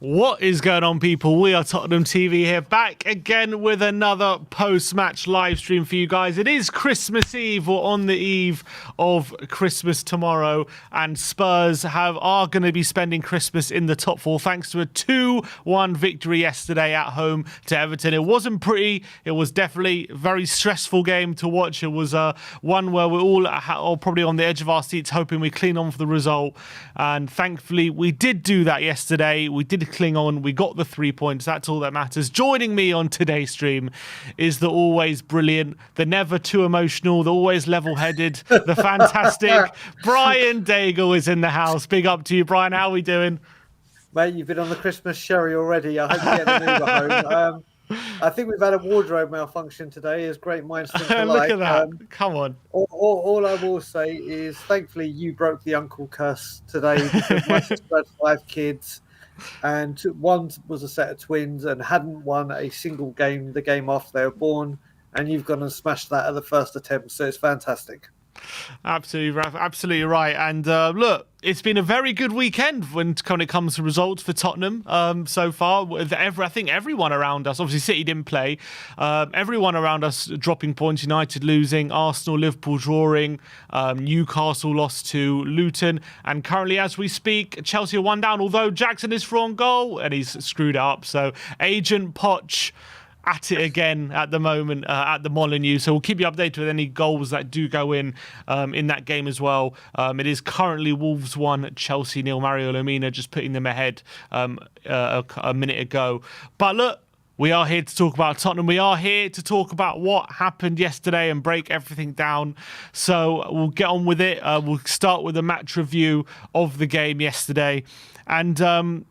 What is going on, people? We are Tottenham TV here, back again with another post-match live stream for you guys. It is Christmas Eve, or on the eve of Christmas tomorrow, and Spurs are going to be spending Christmas in the top four thanks to a 2-1 victory yesterday at home to Everton. It wasn't pretty. It was definitely a very stressful game to watch. It was one where we're all probably on the edge of our seats, hoping we clean on for the result, and thankfully we did do that yesterday. We did cling on. We got the 3 points. That's all that matters. Joining me on today's stream is the always brilliant, the never too emotional, the always level-headed, the fantastic Brian Daigle is in the house. Big up to you, Brian. How are we doing? Mate, you've been on the Christmas sherry already. I hope you get an Uber home. I think we've had a wardrobe malfunction today, as great minds think alike. Look at that. Come on. All I will say is, thankfully, you broke the uncle curse today. Because my sister had 5 kids, and one was a set of twins and hadn't won a single game the game after they were born, and you've gone and smashed that at the first attempt, so it's fantastic. Absolutely right. And look, it's been a very good weekend when it comes to results for Tottenham so far. I think everyone around us, obviously City didn't play, everyone around us dropping points, United losing, Arsenal, Liverpool drawing, Newcastle lost to Luton, and currently as we speak, Chelsea are 1 down, although Jackson is through on goal and he's screwed it up. So Agent Poch at it again at the moment at the Molineux. So we'll keep you updated with any goals that do go in that game as well. It is currently Wolves 1, Chelsea 0. Mario Lemina just putting them ahead a minute ago. But look, we are here to talk about Tottenham. We are here to talk about what happened yesterday and break everything down. So we'll get on with it. We'll start with a match review of the game yesterday. And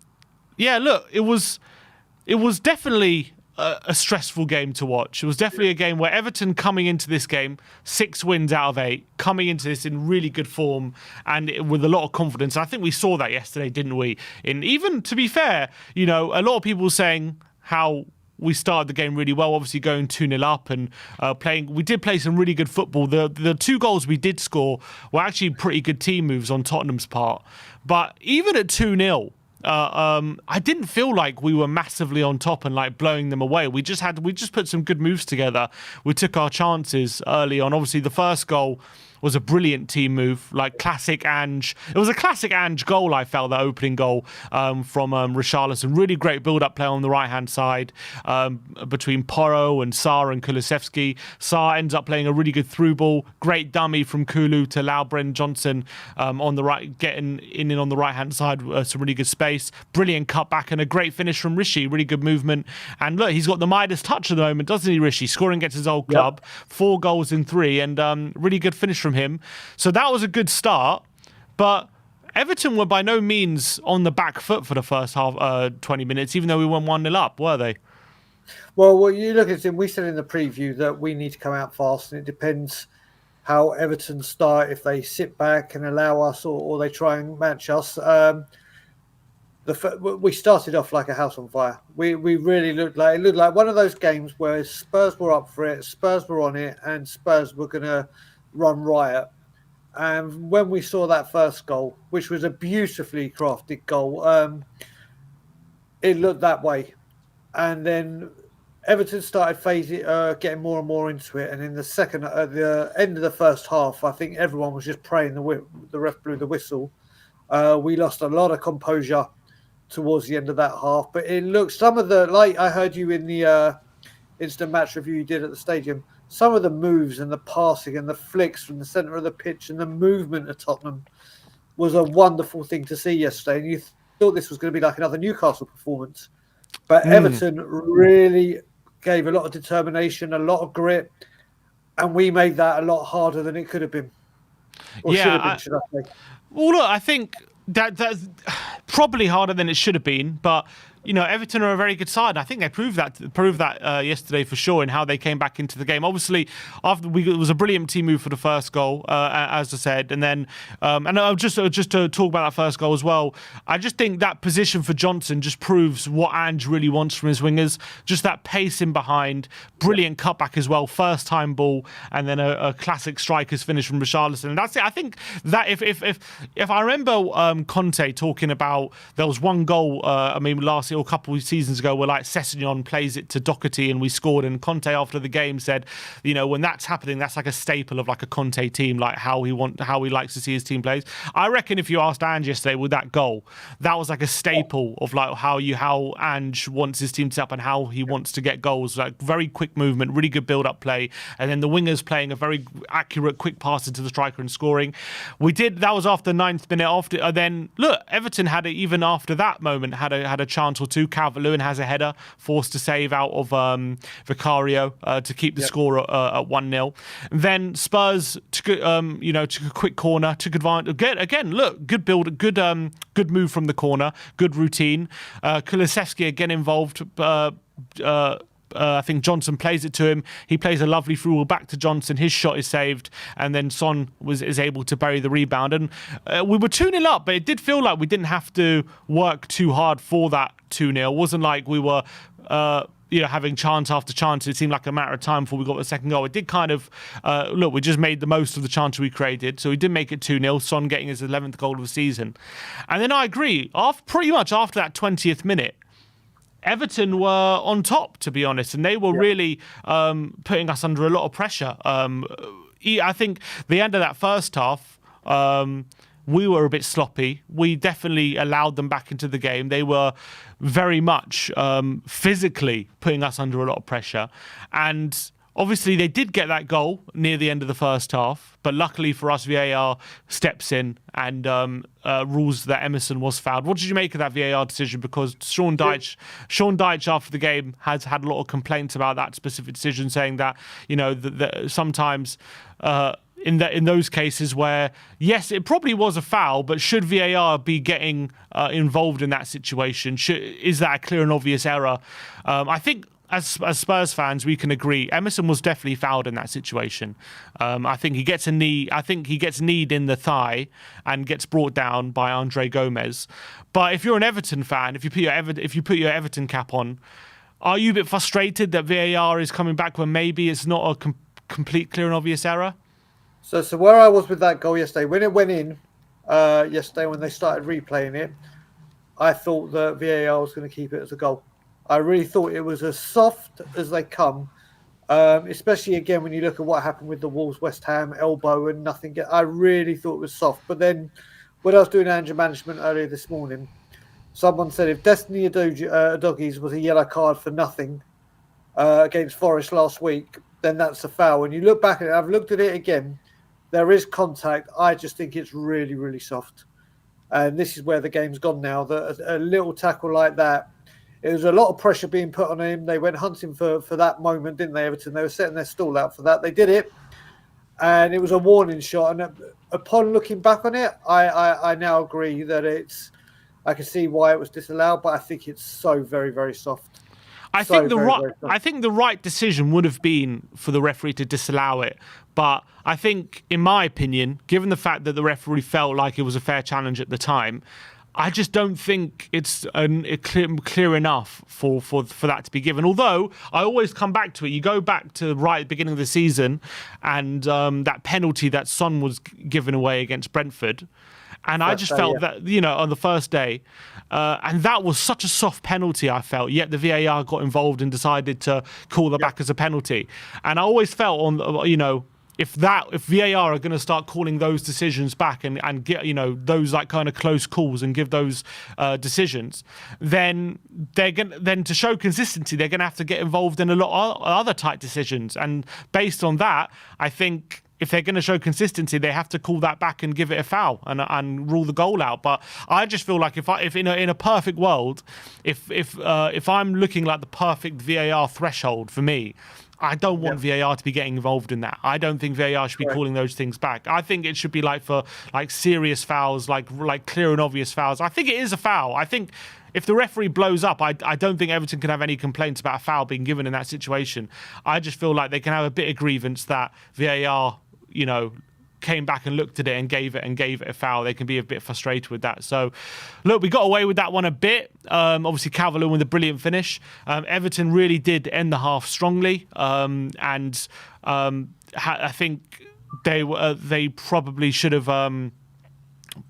yeah, look, it was definitely a stressful game to watch. It was definitely a game where Everton coming into this game, 6 wins out of 8, coming into this in really good form and with a lot of confidence. I think we saw that yesterday, didn't we? Even, to be fair, a lot of people saying how we started the game really well, obviously going 2-0 up and we did play some really good football. The 2 goals we did score were actually pretty good team moves on Tottenham's part. But even at 2-0, I didn't feel like we were massively on top and like blowing them away. We just put some good moves together. We took our chances early on. Obviously, the first goal was a brilliant team move, like classic Ange. It was a classic Ange goal, I felt, that opening goal from Richarlison. Really great build-up play on the right-hand side between Porro and Sarr and Kulusevski. Sarr ends up playing a really good through ball. Great dummy from Kulu to allow Brennan Johnson on the right, getting in and on the right-hand side. Some really good space. Brilliant cutback and a great finish from Rishi. Really good movement. And look, he's got the Midas touch at the moment, doesn't he, Rishi? Scoring against his old club. 4 goals in 3 and really good finish from him. So that was a good start, but Everton were by no means on the back foot for the first half, 20 minutes, even though we went 1-0 up, were they? Well, you look at it, we said in the preview that we need to come out fast, and it depends how Everton start, if they sit back and allow us or they try and match us. We started off like a house on fire. We really looked like one of those games where Spurs were up for it, Spurs were on it, and Spurs were going to run riot. And when we saw that first goal, which was a beautifully crafted goal, it looked that way. And then Everton started getting more and more into it. And in the end of the first half, I think everyone was just praying the ref blew the whistle. We lost a lot of composure towards the end of that half. But it looked, like I heard you in the instant match review you did at the stadium, some of the moves and the passing and the flicks from the centre of the pitch and the movement of Tottenham was a wonderful thing to see yesterday. And you thought this was going to be like another Newcastle performance. But Everton really gave a lot of determination, a lot of grit, and we made that a lot harder than it could have been. Or should have been, should I say. Well, look, I think that's probably harder than it should have been, but Everton are a very good side. I think they proved that yesterday for sure in how they came back into the game. Obviously, it was a brilliant team move for the first goal, as I said, and then just to talk about that first goal as well. I just think that position for Johnson just proves what Ange really wants from his wingers. Just that pace in behind, brilliant cutback as well, first time ball, and then a classic striker's finish from Richarlison. And that's it. I think that if I remember Conte talking about there was one goal. Last year or a couple of seasons ago, where like Sessegnon plays it to Doherty and we scored. And Conte after the game said, when that's happening, that's like a staple of like a Conte team, like how he likes to see his team plays. I reckon if you asked Ange yesterday with that goal, that was like a staple of like how Ange wants his team to set up and how he wants to get goals. Like very quick movement, really good build-up play, and then the wingers playing a very accurate, quick pass into the striker and scoring. That was after the 9th minute. After then, look, Everton had it even after that moment. Had a chance or two. Calvert-Lewin has a header forced to save out of Vicario to keep the score at 1-0. Then Spurs took a quick corner, took advantage. Again, look, good build, good move from the corner, good routine. Kulusevski again involved. I think Johnson plays it to him. He plays a lovely through ball back to Johnson. His shot is saved, and then Son is able to bury the rebound. And we were 2-0 up, but it did feel like we didn't have to work too hard for that 2-0. It wasn't like we were having chance after chance. It seemed like a matter of time before we got the second goal. It did kind of we just made the most of the chance we created. So we did make it 2-0. Son getting his 11th goal of the season. And then I agree, pretty much after that 20th minute, Everton were on top, to be honest, and they were really putting us under a lot of pressure. I think the end of that first half, we were a bit sloppy. We definitely allowed them back into the game. They were very much physically putting us under a lot of pressure. And obviously, they did get that goal near the end of the first half, but luckily for us, VAR steps in and rules that Emerson was fouled. What did you make of that VAR decision? Because Sean Dyche after the game has had a lot of complaints about that specific decision, saying that that sometimes in those cases where yes, it probably was a foul, but should VAR be getting involved in that situation? Is that a clear and obvious error? I think. As Spurs fans, we can agree Emerson was definitely fouled in that situation. I think he gets a knee. I think he gets kneed in the thigh and gets brought down by Andre Gomez. But if you're an Everton fan, if you put your Everton cap on, are you a bit frustrated that VAR is coming back when maybe it's not a complete, clear and obvious error? So where I was with that goal yesterday, when it went in yesterday, when they started replaying it, I thought that VAR was going to keep it as a goal. I really thought it was as soft as they come, especially again when you look at what happened with the Wolves, West Ham, elbow and nothing. I really thought it was soft. But then when I was doing anger management earlier this morning, someone said if Destiny Doggies was a yellow card for nothing against Forest last week, then that's a foul. When you look back at it, I've looked at it again, there is contact. I just think it's really, really soft. And this is where the game's gone now. A little tackle like that, it was a lot of pressure being put on him. They went hunting for that moment, didn't they, Everton? They were setting their stall out for that. They did it, and it was a warning shot. And upon looking back on it, I now agree that I can see why it was disallowed, but I think it's so very, very soft. I think the right decision would have been for the referee to disallow it. But I think, in my opinion, given the fact that the referee felt like it was a fair challenge at the time, I just don't think it's clear enough for that to be given. Although I always come back to it. You go back to right at the beginning of the season and that penalty that Son was given away against Brentford. And I just felt that, on the first day, and that was such a soft penalty, I felt, yet the VAR got involved and decided to call that back as a penalty. And I always felt if VAR are going to start calling those decisions back and get those like kind of close calls and give those decisions, then to show consistency they're going to have to get involved in a lot of other tight decisions. And based on that, I think if they're going to show consistency, they have to call that back and give it a foul and rule the goal out. But I just feel like if in a perfect world, if I'm looking like the perfect VAR threshold for me, I don't Yeah, want VAR to be getting involved in that. I don't think VAR should be correct. calling those things back. I think it should be like for like serious fouls, like clear and obvious fouls. I think it is a foul. I think if the referee blows up, I don't think Everton can have any complaints about a foul being given in that situation. I just feel like they can have a bit of grievance that VAR, came back and looked at it and gave it a foul. They can be a bit frustrated with that. So, look, we got away with that one a bit. Obviously, Calvert-Lewin with a brilliant finish. Everton really did end the half strongly, and I think they probably should have.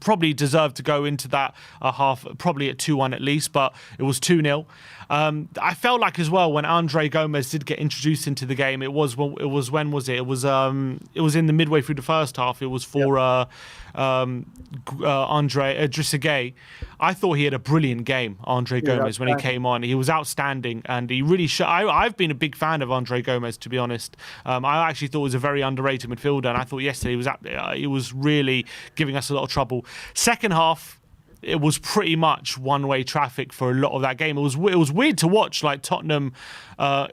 Probably deserved to go into that half, probably at 2-1 at least, but it was 2-0. I felt like as well when Andre Gomez did get introduced into the game, it was when was it? It was in the midway through the first half. It was for Andre Idrissa. I thought he had a brilliant game, Andre Gomez, when he came on. He was outstanding, and he really I've been a big fan of Andre Gomez, to be honest. I actually thought he was a very underrated midfielder, and I thought yesterday he was really giving us a lot of trouble. Second half, it was pretty much one-way traffic for a lot of that game. It was weird to watch, like Tottenham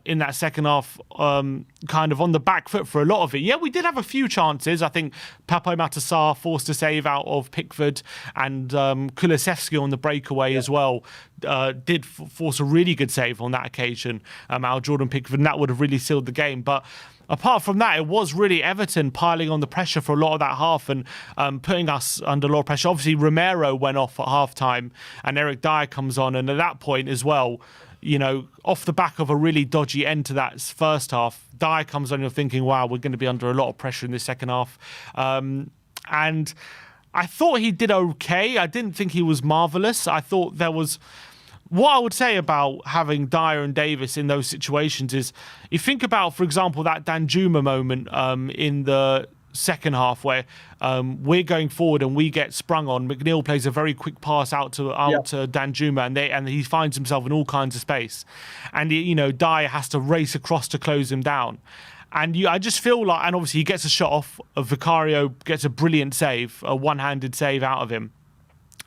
in that second half, kind of on the back foot for a lot of it. Yeah, we did have a few chances. I think Papo Matasar forced a save out of Pickford, and Kulusevski on the breakaway as well did force a really good save on that occasion out of Jordan Pickford, and that would have really sealed the game. But apart from that, it was really Everton piling on the pressure for a lot of that half and putting us under a lot of pressure. Obviously, Romero went off at half-time and Eric Dyer comes on. And at that point as well, off the back of a really dodgy end to that first half, Dyer comes on and you're thinking, wow, we're going to be under a lot of pressure in the second half. And I thought he did okay. I didn't think he was marvellous. I thought there was... What I would say about having Dyer and Davis in those situations is, you think about, for example, that Danjuma moment in the second half where we're going forward and we get sprung on. McNeil plays a very quick pass out to Danjuma, and he finds himself in all kinds of space, and Dyer has to race across to close him down. And I just feel like, and obviously he gets a shot off. Vicario gets a brilliant save, a one-handed save out of him.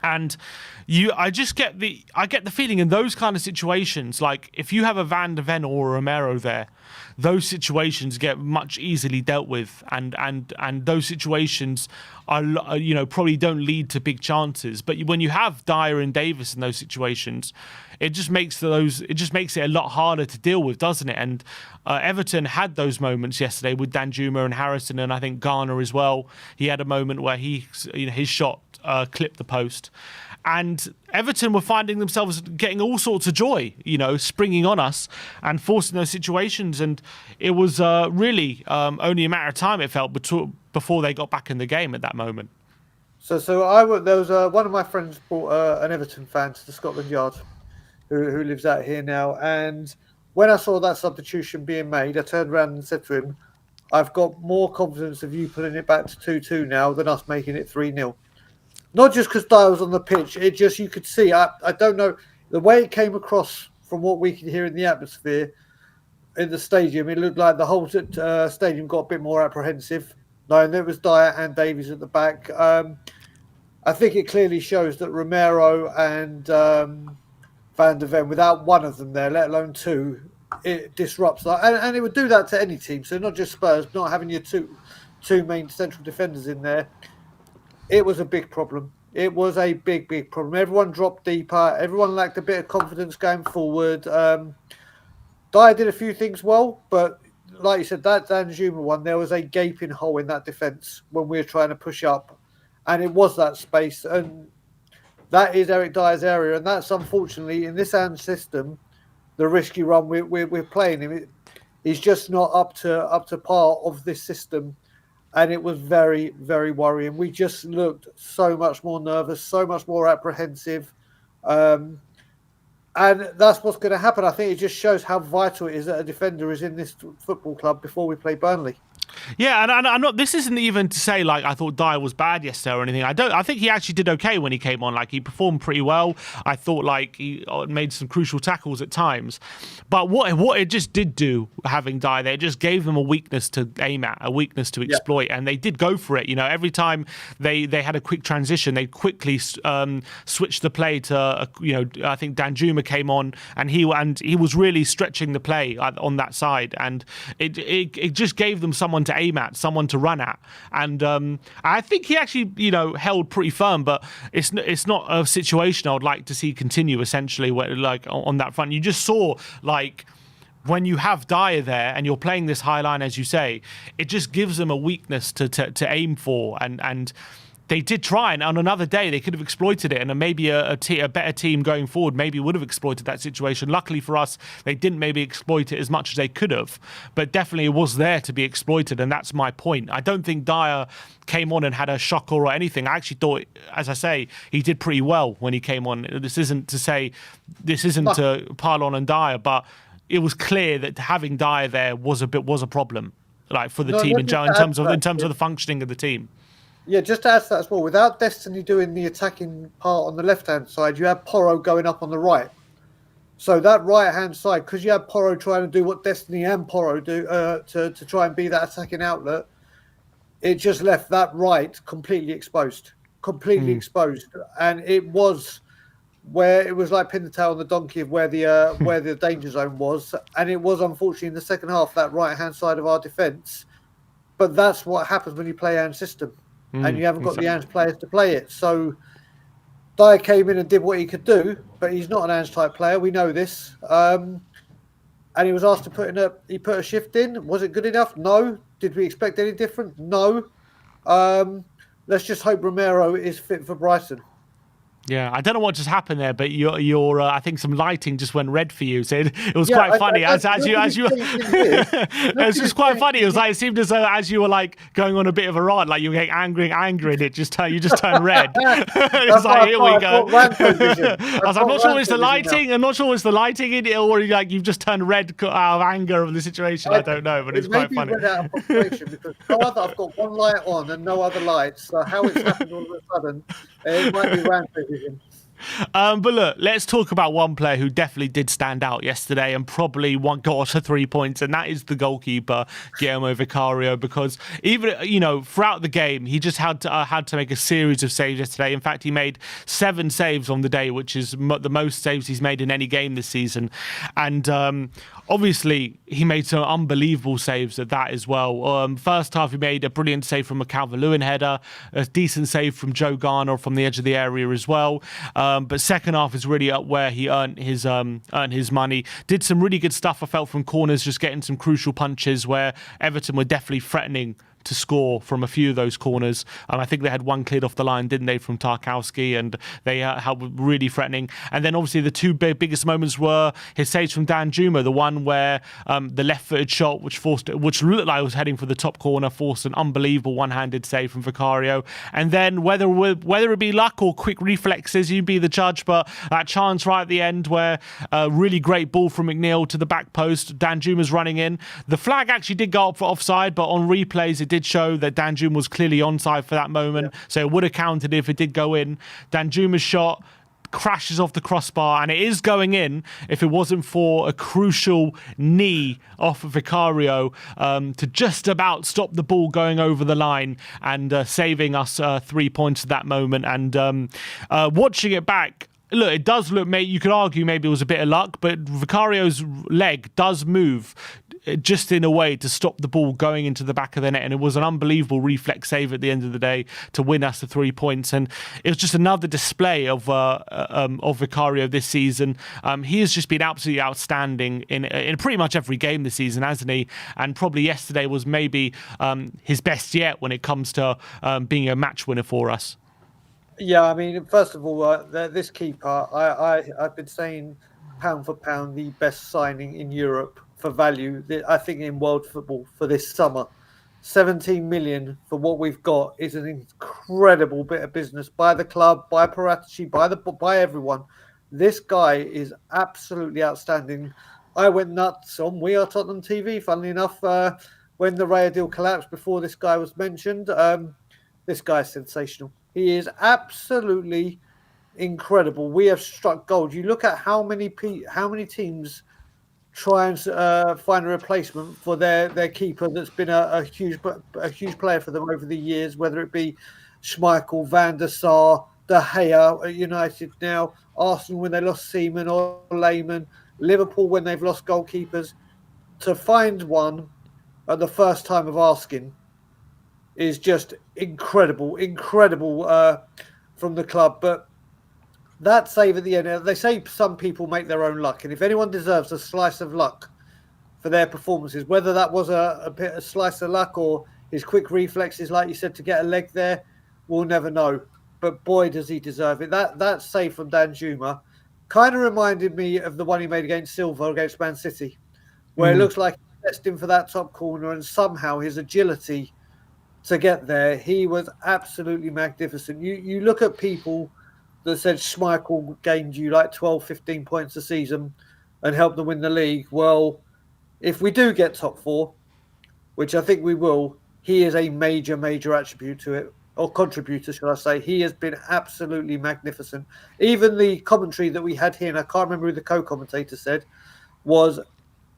And I get the feeling in those kind of situations, like if you have a Van de Ven or a Romero there, those situations get much easily dealt with, and those situations are probably don't lead to big chances. But when you have Dyer and Davis in those situations, it just makes it a lot harder to deal with, doesn't it? And Everton had those moments yesterday with Danjuma and Harrison, and I think Garner as well. He had a moment where his shot clipped the post. And Everton were finding themselves getting all sorts of joy, springing on us and forcing those situations. And it was really only a matter of time, it felt, before they got back in the game at that moment. So there was one of my friends brought an Everton fan to the Scotland Yard, who lives out here now. And when I saw that substitution being made, I turned around and said to him, "I've got more confidence of you putting it back to 2-2 now than us making it 3-0. Not just because Dyer was on the pitch, you could see, I don't know, the way it came across from what we could hear in the atmosphere in the stadium, it looked like the whole stadium got a bit more apprehensive, knowing there was Dyer and Davies at the back. I think it clearly shows that Romero and Van de Ven, without one of them there, let alone two, it disrupts that. And it would do that to any team, so not just Spurs, not having your two main central defenders in there. It was a big problem. It was a big, big problem. Everyone dropped deeper. Everyone lacked a bit of confidence going forward. Dyer did a few things well, but like you said, that Danjuma one, there was a gaping hole in that defence when we were trying to push up. And it was that space. And that is Eric Dyer's area. And that's, unfortunately, in this hand system, the risky run we're playing him. He's just not up to par of this system. And it was very, very worrying. We just looked so much more nervous, so much more apprehensive. And that's what's going to happen. I think it just shows how vital it is that a defender is in this football club before we play Burnley. Yeah, and I'm not. This isn't even to say like I thought Dyer was bad yesterday or anything. I don't. I think he actually did okay when he came on. Like he performed pretty well. I thought like he made some crucial tackles at times. But what it just did do having Dyer there, it just gave them a weakness to aim at, a weakness to exploit, and they did go for it. You know, every time they had a quick transition, they quickly switched the play to I think Danjuma came on and he was really stretching the play on that side, and it just gave them someone to aim at, someone to run at, and I think he actually held pretty firm. But it's not a situation I would like to see continue. Essentially, where, like on that front, you just saw like when you have Dyer there and you're playing this high line, as you say, it just gives them a weakness to aim for, and they did try, and on another day they could have exploited it, and maybe a better team going forward maybe would have exploited that situation. Luckily for us, they didn't maybe exploit it as much as they could have, but definitely it was there to be exploited, and that's my point. I don't think Dyer came on and had a shocker or anything. I actually thought, as I say, he did pretty well when he came on. This isn't to pile on Dyer, but it was clear that having Dyer there was a problem, like for the team in terms of the functioning of the team. Yeah, just to add to that as well, without Destiny doing the attacking part on the left-hand side, you had Porro going up on the right. So that right-hand side, because you had Porro trying to do what Destiny and Porro do to try and be that attacking outlet, it just left that right completely exposed. And it was where it was like pin the tail on the donkey of where the danger zone was. And it was, unfortunately, in the second half, that right-hand side of our defence. But that's what happens when you play Ange's system. And you haven't got the Ange players to play it. So Dyer came in and did what he could do, but he's not an Ange type player. We know this. And he was asked to he put a shift in. Was it good enough? No. Did we expect any different? No. Let's just hope Romero is fit for Brighton. Yeah, I don't know what just happened there, but your I think some lighting just went red for you. So it was quite funny as you it was just quite funny. It was like it seemed as though as you were like going on a bit of a rant, like you were getting angry, and it just turned red. It's like here we go. I was I'm not sure it's the lighting. I'm not sure it's the lighting in it, or like you've just turned red out of anger of the situation. I don't know, but it's quite funny. Red out of frustration because I've got one light on and no other lights. So how it's happened all of a sudden, it might be rampant. But look, let's talk about one player who definitely did stand out yesterday and probably got us 3 points, and that is the goalkeeper, Guillermo Vicario, because even throughout the game he just had to make a series of saves yesterday. In fact, he made 7 saves on the day, which is the most saves he's made in any game this season, and obviously he made some unbelievable saves at that as well. First half he made a brilliant save from a Calvert-Lewin header, a decent save from Joe Garner from the edge of the area as well. But second half is really up where he earned his money. Did some really good stuff, I felt, from corners, just getting some crucial punches where Everton were definitely threatening to score from a few of those corners. I think they had one cleared off the line, didn't they, from Tarkowski, and they helped really threatening. And then obviously the two biggest moments were his saves from Danjuma, the one where the left-footed shot, which looked like it was heading for the top corner, forced an unbelievable one-handed save from Vicario. And then whether it be luck or quick reflexes, you'd be the judge, but that chance right at the end where a really great ball from McNeil to the back post, Danjuma's running in. The flag actually did go up for offside, but on replays it did show that Danjuma was clearly onside for that moment, so it would have counted if it did go in. Danjuma's shot crashes off the crossbar, and it is going in if it wasn't for a crucial knee off of Vicario to just about stop the ball going over the line and saving us 3 points at that moment. And watching it back, look, it does look, you could argue maybe it was a bit of luck, but Vicario's leg does move just in a way to stop the ball going into the back of the net, and it was an unbelievable reflex save at the end of the day to win us the 3 points. And it was just another display of Vicario this season. He has just been absolutely outstanding in pretty much every game this season, hasn't he? And probably yesterday was maybe his best yet when it comes to being a match winner for us. Yeah, I mean, first of all, this keeper, I've been saying pound for pound the best signing in Europe for value, I think, in world football for this summer. 17 million for what we've got is an incredible bit of business by the club, by Paratici, by everyone. This guy is absolutely outstanding. I went nuts on We Are Tottenham TV, funnily enough, when the Raya deal collapsed before this guy was mentioned. This guy's sensational. He is absolutely incredible. We have struck gold. You look at how many teams try and find a replacement for their keeper that's been a huge player for them over the years, whether it be Schmeichel, Van der Sar, De Gea at United now, Arsenal when they lost Seaman or Lehmann, Liverpool when they've lost goalkeepers. To find one at the first time of asking is just incredible, incredible from the club. But that save at the end, they say some people make their own luck, and if anyone deserves a slice of luck for their performances, whether that was a slice of luck or his quick reflexes, like you said, to get a leg there, we'll never know. But boy, does he deserve it. That save from Danjuma kind of reminded me of the one he made against Silva against Man City, where it looks like he destined for that top corner, and somehow his agility to get there, he was absolutely magnificent. You look at people that said Schmeichel gained you like 12, 15 points a season and helped them win the league. Well, if we do get top four, which I think we will, he is a major, major attribute to it, or contributor, should I say. He has been absolutely magnificent. Even the commentary that we had here, and I can't remember who the co-commentator said, was,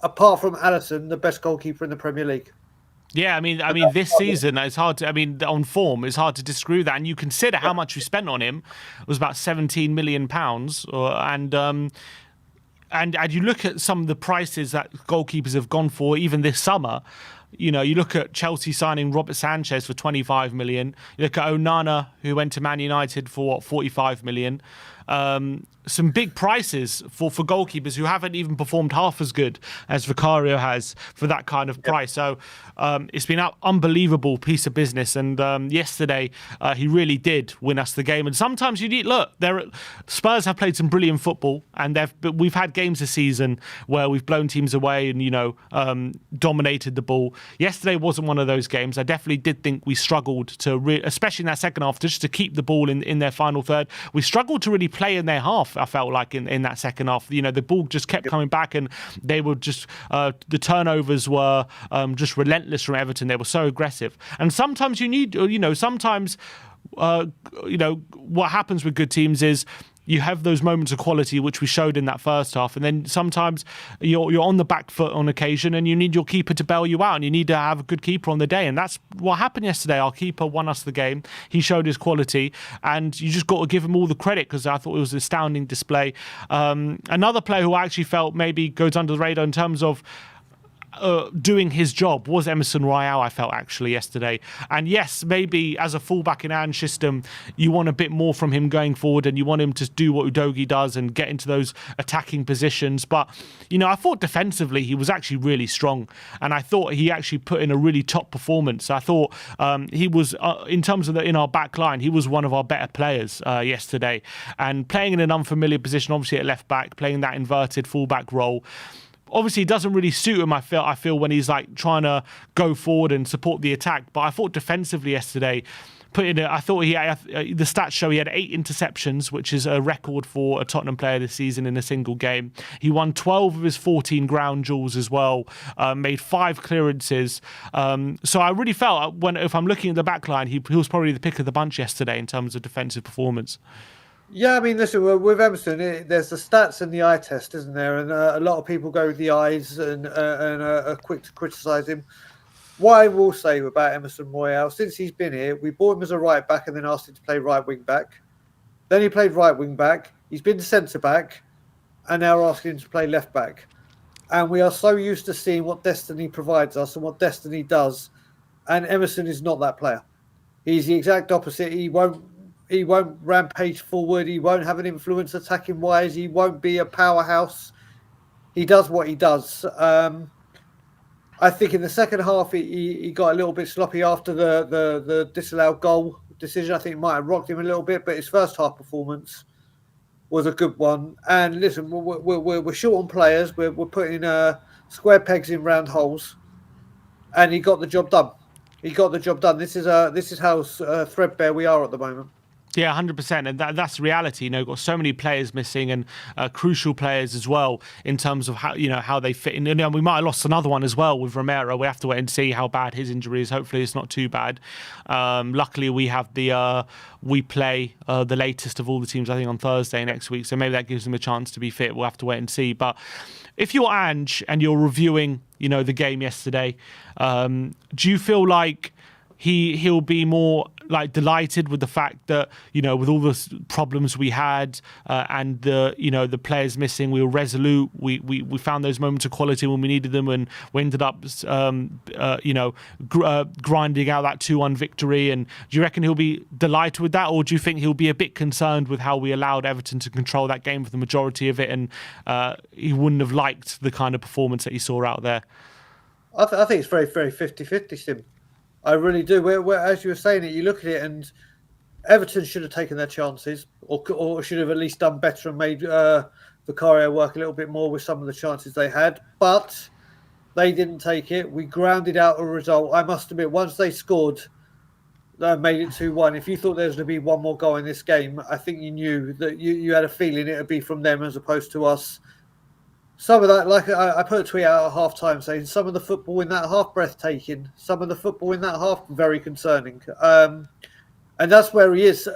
apart from Alisson, the best goalkeeper in the Premier League. Yeah, I mean, this season it's hard to. I mean, on form, it's hard to disagree with that. And you consider how much we spent on him; it was about £17 million, and you look at some of the prices that goalkeepers have gone for, even this summer. You know, you look at Chelsea signing Robert Sanchez for 25 million. You look at Onana, who went to Man United for what, 45 million. Some big prices for goalkeepers who haven't even performed half as good as Vicario has for that kind of price. So it's been an unbelievable piece of business. And yesterday, he really did win us the game. And sometimes you need, look, Spurs have played some brilliant football, and we've had games this season where we've blown teams away and, you know, dominated the ball. Yesterday wasn't one of those games. I definitely did think we struggled to, especially in that second half, just to keep the ball in their final third. We struggled to really play in their half, I felt like, in that second half. You know, the ball just kept coming back, and they were just, the turnovers were just relentless from Everton. They were so aggressive. And sometimes you need, you know, sometimes, you know, what happens with good teams is, you have those moments of quality, which we showed in that first half, and then sometimes you're on the back foot on occasion, and you need your keeper to bail you out, and you need to have a good keeper on the day, and that's what happened yesterday. Our keeper won us the game. He showed his quality, and you just got to give him all the credit, because I thought it was an astounding display. Another player who I actually felt maybe goes under the radar in terms of doing his job was Emerson Royale, I felt, actually, yesterday. And yes, maybe as a fullback in Ange's system, you want a bit more from him going forward, and you want him to do what Udogie does and get into those attacking positions. But, you know, I thought defensively he was actually really strong, and I thought he actually put in a really top performance. I thought he was, in terms of in our back line, he was one of our better players yesterday. And playing in an unfamiliar position, obviously at left back, playing that inverted fullback role, obviously, it doesn't really suit him, I feel, when he's like trying to go forward and support the attack. But I thought defensively yesterday, I thought he had, the stats show he had 8 interceptions, which is a record for a Tottenham player this season in a single game. He won 12 of his 14 ground duels as well, made 5 clearances. So I really felt, if I'm looking at the back line, he was probably the pick of the bunch yesterday in terms of defensive performance. Yeah, I mean, listen, with Emerson, there's the stats and the eye test, isn't there? And a lot of people go with the eyes and are quick to criticise him. What I will say about Emerson Royale, since he's been here, we bought him as a right back and then asked him to play right wing back. Then he played right wing back. He's been centre back, and now we're asking him to play left back. And we are so used to seeing what destiny provides us and what destiny does. And Emerson is not that player. He's the exact opposite. He won't rampage forward. He won't have an influence attacking wise. He won't be a powerhouse. He does what he does. I think in the second half, he got a little bit sloppy after the disallowed goal decision. I think it might have rocked him a little bit, but his first half performance was a good one. And listen, we're short on players. We're putting square pegs in round holes, and he got the job done. This is how threadbare we are at the moment. Yeah, 100%, and that's the reality. Got so many players missing, and crucial players as well in terms of how they fit in. We might have lost another one as well with Romero. We have to wait and see how bad his injury is. Hopefully, it's not too bad. Luckily, we have we play the latest of all the teams, I think, on Thursday next week. So maybe that gives them a chance to be fit. We'll have to wait and see. But if you're Ange and you're reviewing, the game yesterday, do you feel like he'll be more like delighted with the fact that with all the problems we had and the players missing, we were resolute, we found those moments of quality when we needed them, and we ended up grinding out that 2-1 victory? And do you reckon he'll be delighted with that, or do you think he'll be a bit concerned with how we allowed Everton to control that game for the majority of it, and he wouldn't have liked the kind of performance that he saw out there? I think it's very, very 50-50, Sim. I really do. Where, as you were saying it, you look at it, and Everton should have taken their chances, or should have at least done better and made Vicario work a little bit more with some of the chances they had. But they didn't take it. We grounded out a result. I must admit, once they scored, made it 2-1. If you thought there was going to be one more goal in this game, I think you knew that you had a feeling it would be from them as opposed to us. Some of that, like I put a tweet out at half time saying some of the football in that half breathtaking, some of the football in that half very concerning. And that's where he is.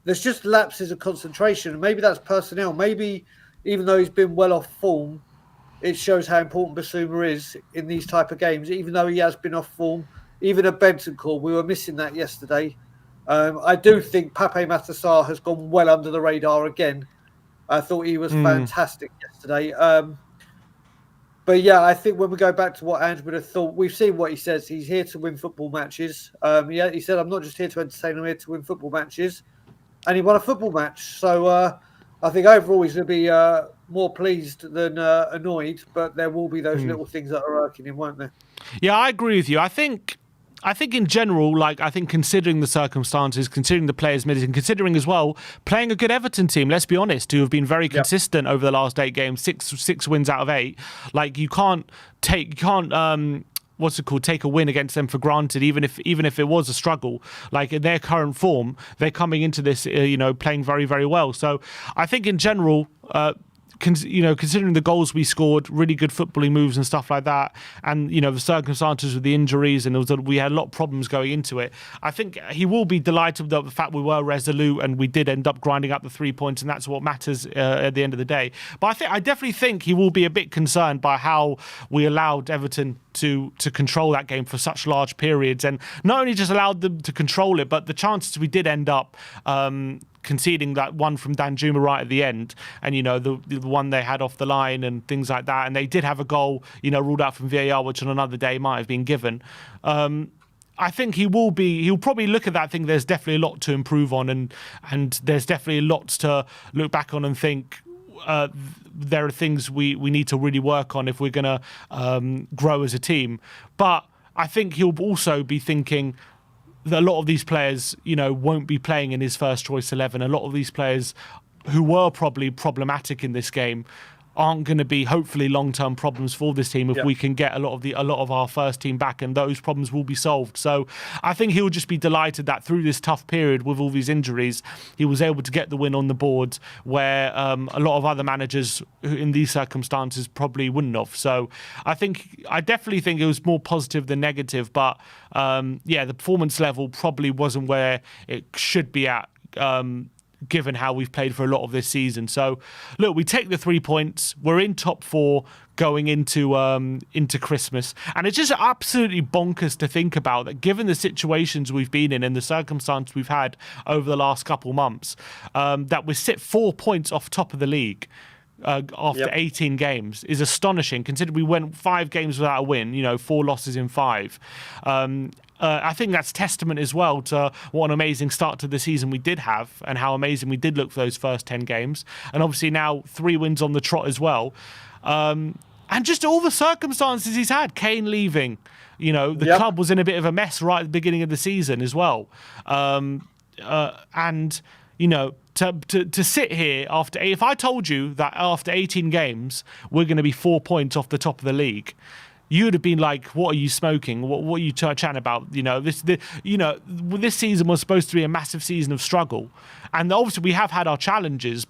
There's just lapses of concentration. Maybe that's personnel. Maybe even though he's been well off form, it shows how important Basuma is in these type of games. Even though he has been off form, even at Bentancur, we were missing that yesterday. I do think Pape Matar has gone well under the radar again. I thought he was fantastic yesterday. But yeah, I think when we go back to what Ange would have thought, we've seen what he says. He's here to win football matches. He said, I'm not just here to entertain, I'm here to win football matches. And he won a football match. So I think overall he's going to be more pleased than annoyed. But there will be those little things that are irking him, won't there? Yeah, I agree with you. I think in general, I think considering the circumstances, considering the players' minutes, and considering as well playing a good Everton team, let's be honest, who have been very consistent over the last 8 games, six wins out of 8. You can't take a win against them for granted, even if it was a struggle. In their current form, they're coming into this, playing very, very well. So I think in general, considering the goals we scored, really good footballing moves and stuff like that, and the circumstances with the injuries, and we had a lot of problems going into it, I think he will be delighted with the fact we were resolute and we did end up grinding up the 3 points, and that's what matters at the end of the day. But I definitely think he will be a bit concerned by how we allowed Everton to control that game for such large periods, and not only just allowed them to control it, but the chances we did end up conceding that one from Danjuma right at the end, and the one they had off the line and things like that, and they did have a goal ruled out from VAR, which on another day might have been given. I think he'll probably look at that and think there's definitely a lot to improve on, and there's definitely lots to look back on and think there are things we need to really work on if we're going to grow as a team. But I think he'll also be thinking that a lot of these players, won't be playing in his first choice 11. A lot of these players who were probably problematic in this game aren't going to be, hopefully, long-term problems for this team if we can get a lot of our first team back, and those problems will be solved. So I think he'll just be delighted that through this tough period with all these injuries, he was able to get the win on the board where a lot of other managers in these circumstances probably wouldn't have. So I definitely think it was more positive than negative, but the performance level probably wasn't where it should be at, given how we've played for a lot of this season. So, look, we take the 3 points. We're in top 4 going into Christmas. And it's just absolutely bonkers to think about that, given the situations we've been in and the circumstances we've had over the last couple months, that we sit 4 points off top of the league after 18 games is astonishing, considering we went 5 games without a win, 4 losses in 5. I think that's testament as well to what an amazing start to the season we did have and how amazing we did look for those first 10 games. And obviously now 3 wins on the trot as well. And just all the circumstances he's had. Kane leaving. The club was in a bit of a mess right at the beginning of the season as well. To sit here if I told you that after 18 games we're going to be 4 points off the top of the league, you'd have been like, "What are you smoking? What are you chatting about?" This season was supposed to be a massive season of struggle, and obviously we have had our challenges,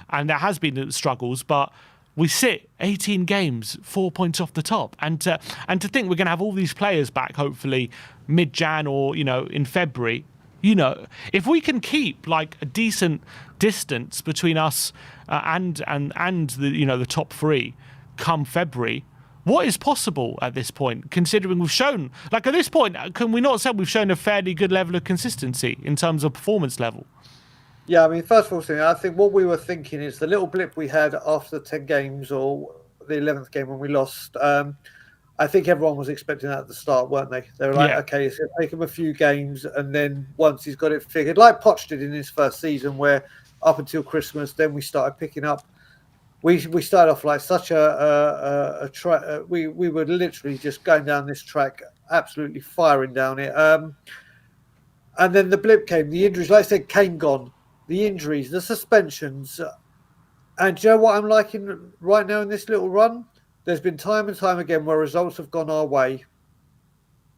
and there has been struggles, but we sit 18 games, 4 points off the top, and to think we're going to have all these players back, hopefully mid-Jan or in February. If we can keep like a decent distance between us and the top three come February, what is possible at this point, considering we've shown, like at this point, can we not say we've shown a fairly good level of consistency in terms of performance level? Yeah, I mean, first of all, I think what we were thinking is the little blip we had after 10 games or the 11th game when we lost. I think everyone was expecting that at the start, weren't they? They were like, Yeah. okay, it's going to take him a few games, and then once he's got it figured, like Poch did in his first season, where up until Christmas, then we started picking up. We started off like such a track. We were literally just going down this track, absolutely firing down it. And then the blip came, the injuries. Like I said, Kane gone, the injuries, the suspensions, and do you know what I'm liking right now in this little run? There's been time and time again where results have gone our way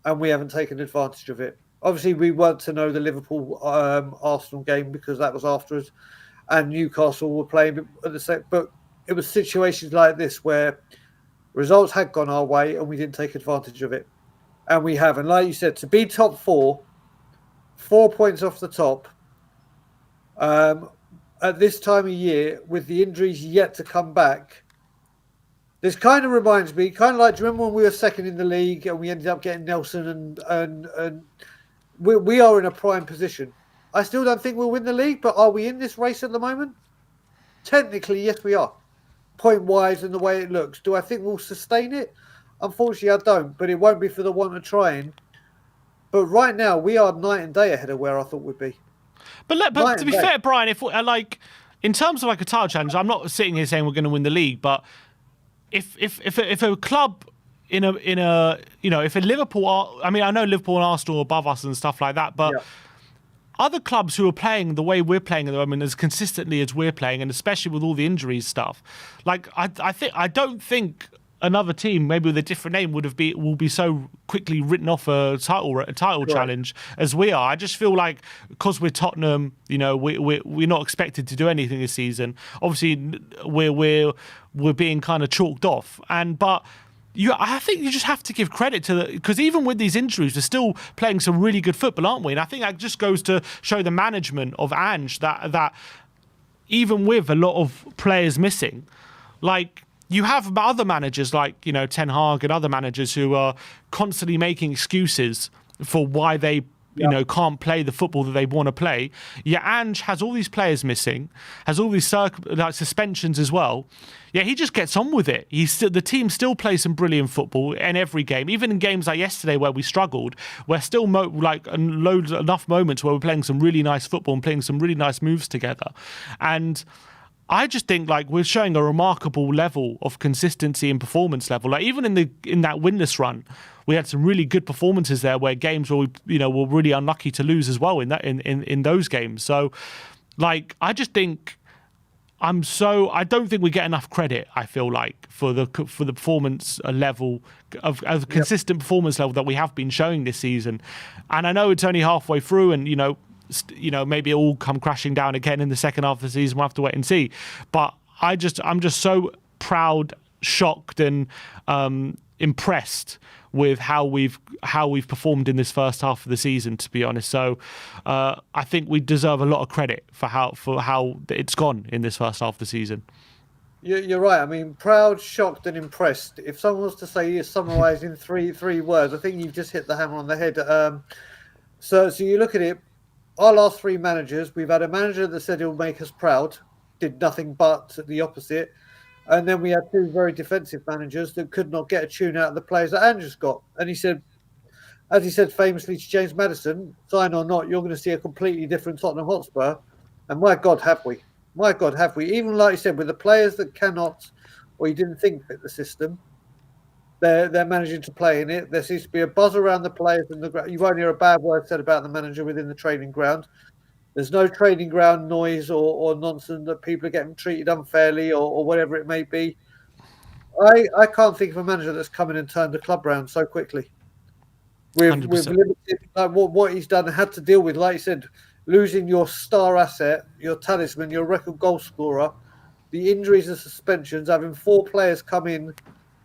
and we haven't taken advantage of it. Obviously, we weren't to know the Liverpool Arsenal game because that was after us, and Newcastle were playing at the same. But it was situations like this where results had gone our way and we didn't take advantage of it, and we haven't. Like you said, to be top 4 points off the top, at this time of year with the injuries yet to come back. This kind of reminds me, kind of like, do you remember when we were second in the league and we ended up getting Nelson and we are in a prime position. I still don't think we'll win the league, but are we in this race at the moment? Technically, yes, we are. Point-wise and the way it looks. Do I think we'll sustain it? Unfortunately, I don't, but it won't be for the want of trying. But right now, we are night and day ahead of where I thought we'd be. But to be fair, Brian, if in terms of like a title challenge, I'm not sitting here saying we're going to win the league, but if a club if a Liverpool are, I mean, I know Liverpool and Arsenal are above us and stuff like that, but other clubs who are playing the way we're playing at the moment as consistently as we're playing, and especially with all the injuries stuff, like I don't think another team, maybe with a different name, will be so quickly written off a title challenge as we are. I just feel like because we're Tottenham, we're not expected to do anything this season. Obviously, we're being kind of chalked off, I think you just have to give credit to because even with these injuries, we're still playing some really good football, aren't we? And I think that just goes to show the management of Ange that even with a lot of players missing, like. You have other managers like, Ten Hag and other managers who are constantly making excuses for why they, can't play the football that they want to play. Yeah, Ange has all these players missing, has all these suspensions as well. Yeah, he just gets on with it. The team still plays some brilliant football in every game. Even in games like yesterday where we struggled, we're still enough moments where we're playing some really nice football and playing some really nice moves together. And I just think like we're showing a remarkable level of consistency and performance level. Like even in that winless run, we had some really good performances there where games where we were really unlucky to lose as well in those games. So like I just think I don't think we get enough credit, I feel like, for the performance level of consistent performance level that we have been showing this season. And I know it's only halfway through and maybe it all come crashing down again in the second half of the season. We'll have to wait and see. But I'm just so proud, shocked, and impressed with how we've performed in this first half of the season, to be honest. So I think we deserve a lot of credit for how it's gone in this first half of the season. You're right. I mean, proud, shocked, and impressed. If someone was to say you summarise in three words, I think you've just hit the hammer on the head. So you look at it. Our last three managers, we've had a manager that said he'll make us proud, did nothing but the opposite. And then we had two very defensive managers that could not get a tune out of the players that Andrew's got. And he said, as he said famously to James Maddison, sign or not, you're going to see a completely different Tottenham Hotspur. And my God, have we? My God, have we? Even like you said, with the players that cannot, or you didn't think fit the system, they're managing to play in it. There seems to be a buzz around the players in the ground. You won't hear a bad word said about the manager within the training ground. There's no training ground noise or nonsense that people are getting treated unfairly or whatever it may be. I can't think of a manager that's come in and turned the club round so quickly. With 100%. limited, like what he's done, had to deal with, like you said, losing your star asset, your talisman, your record goal scorer, the injuries and suspensions, having 4 players come in,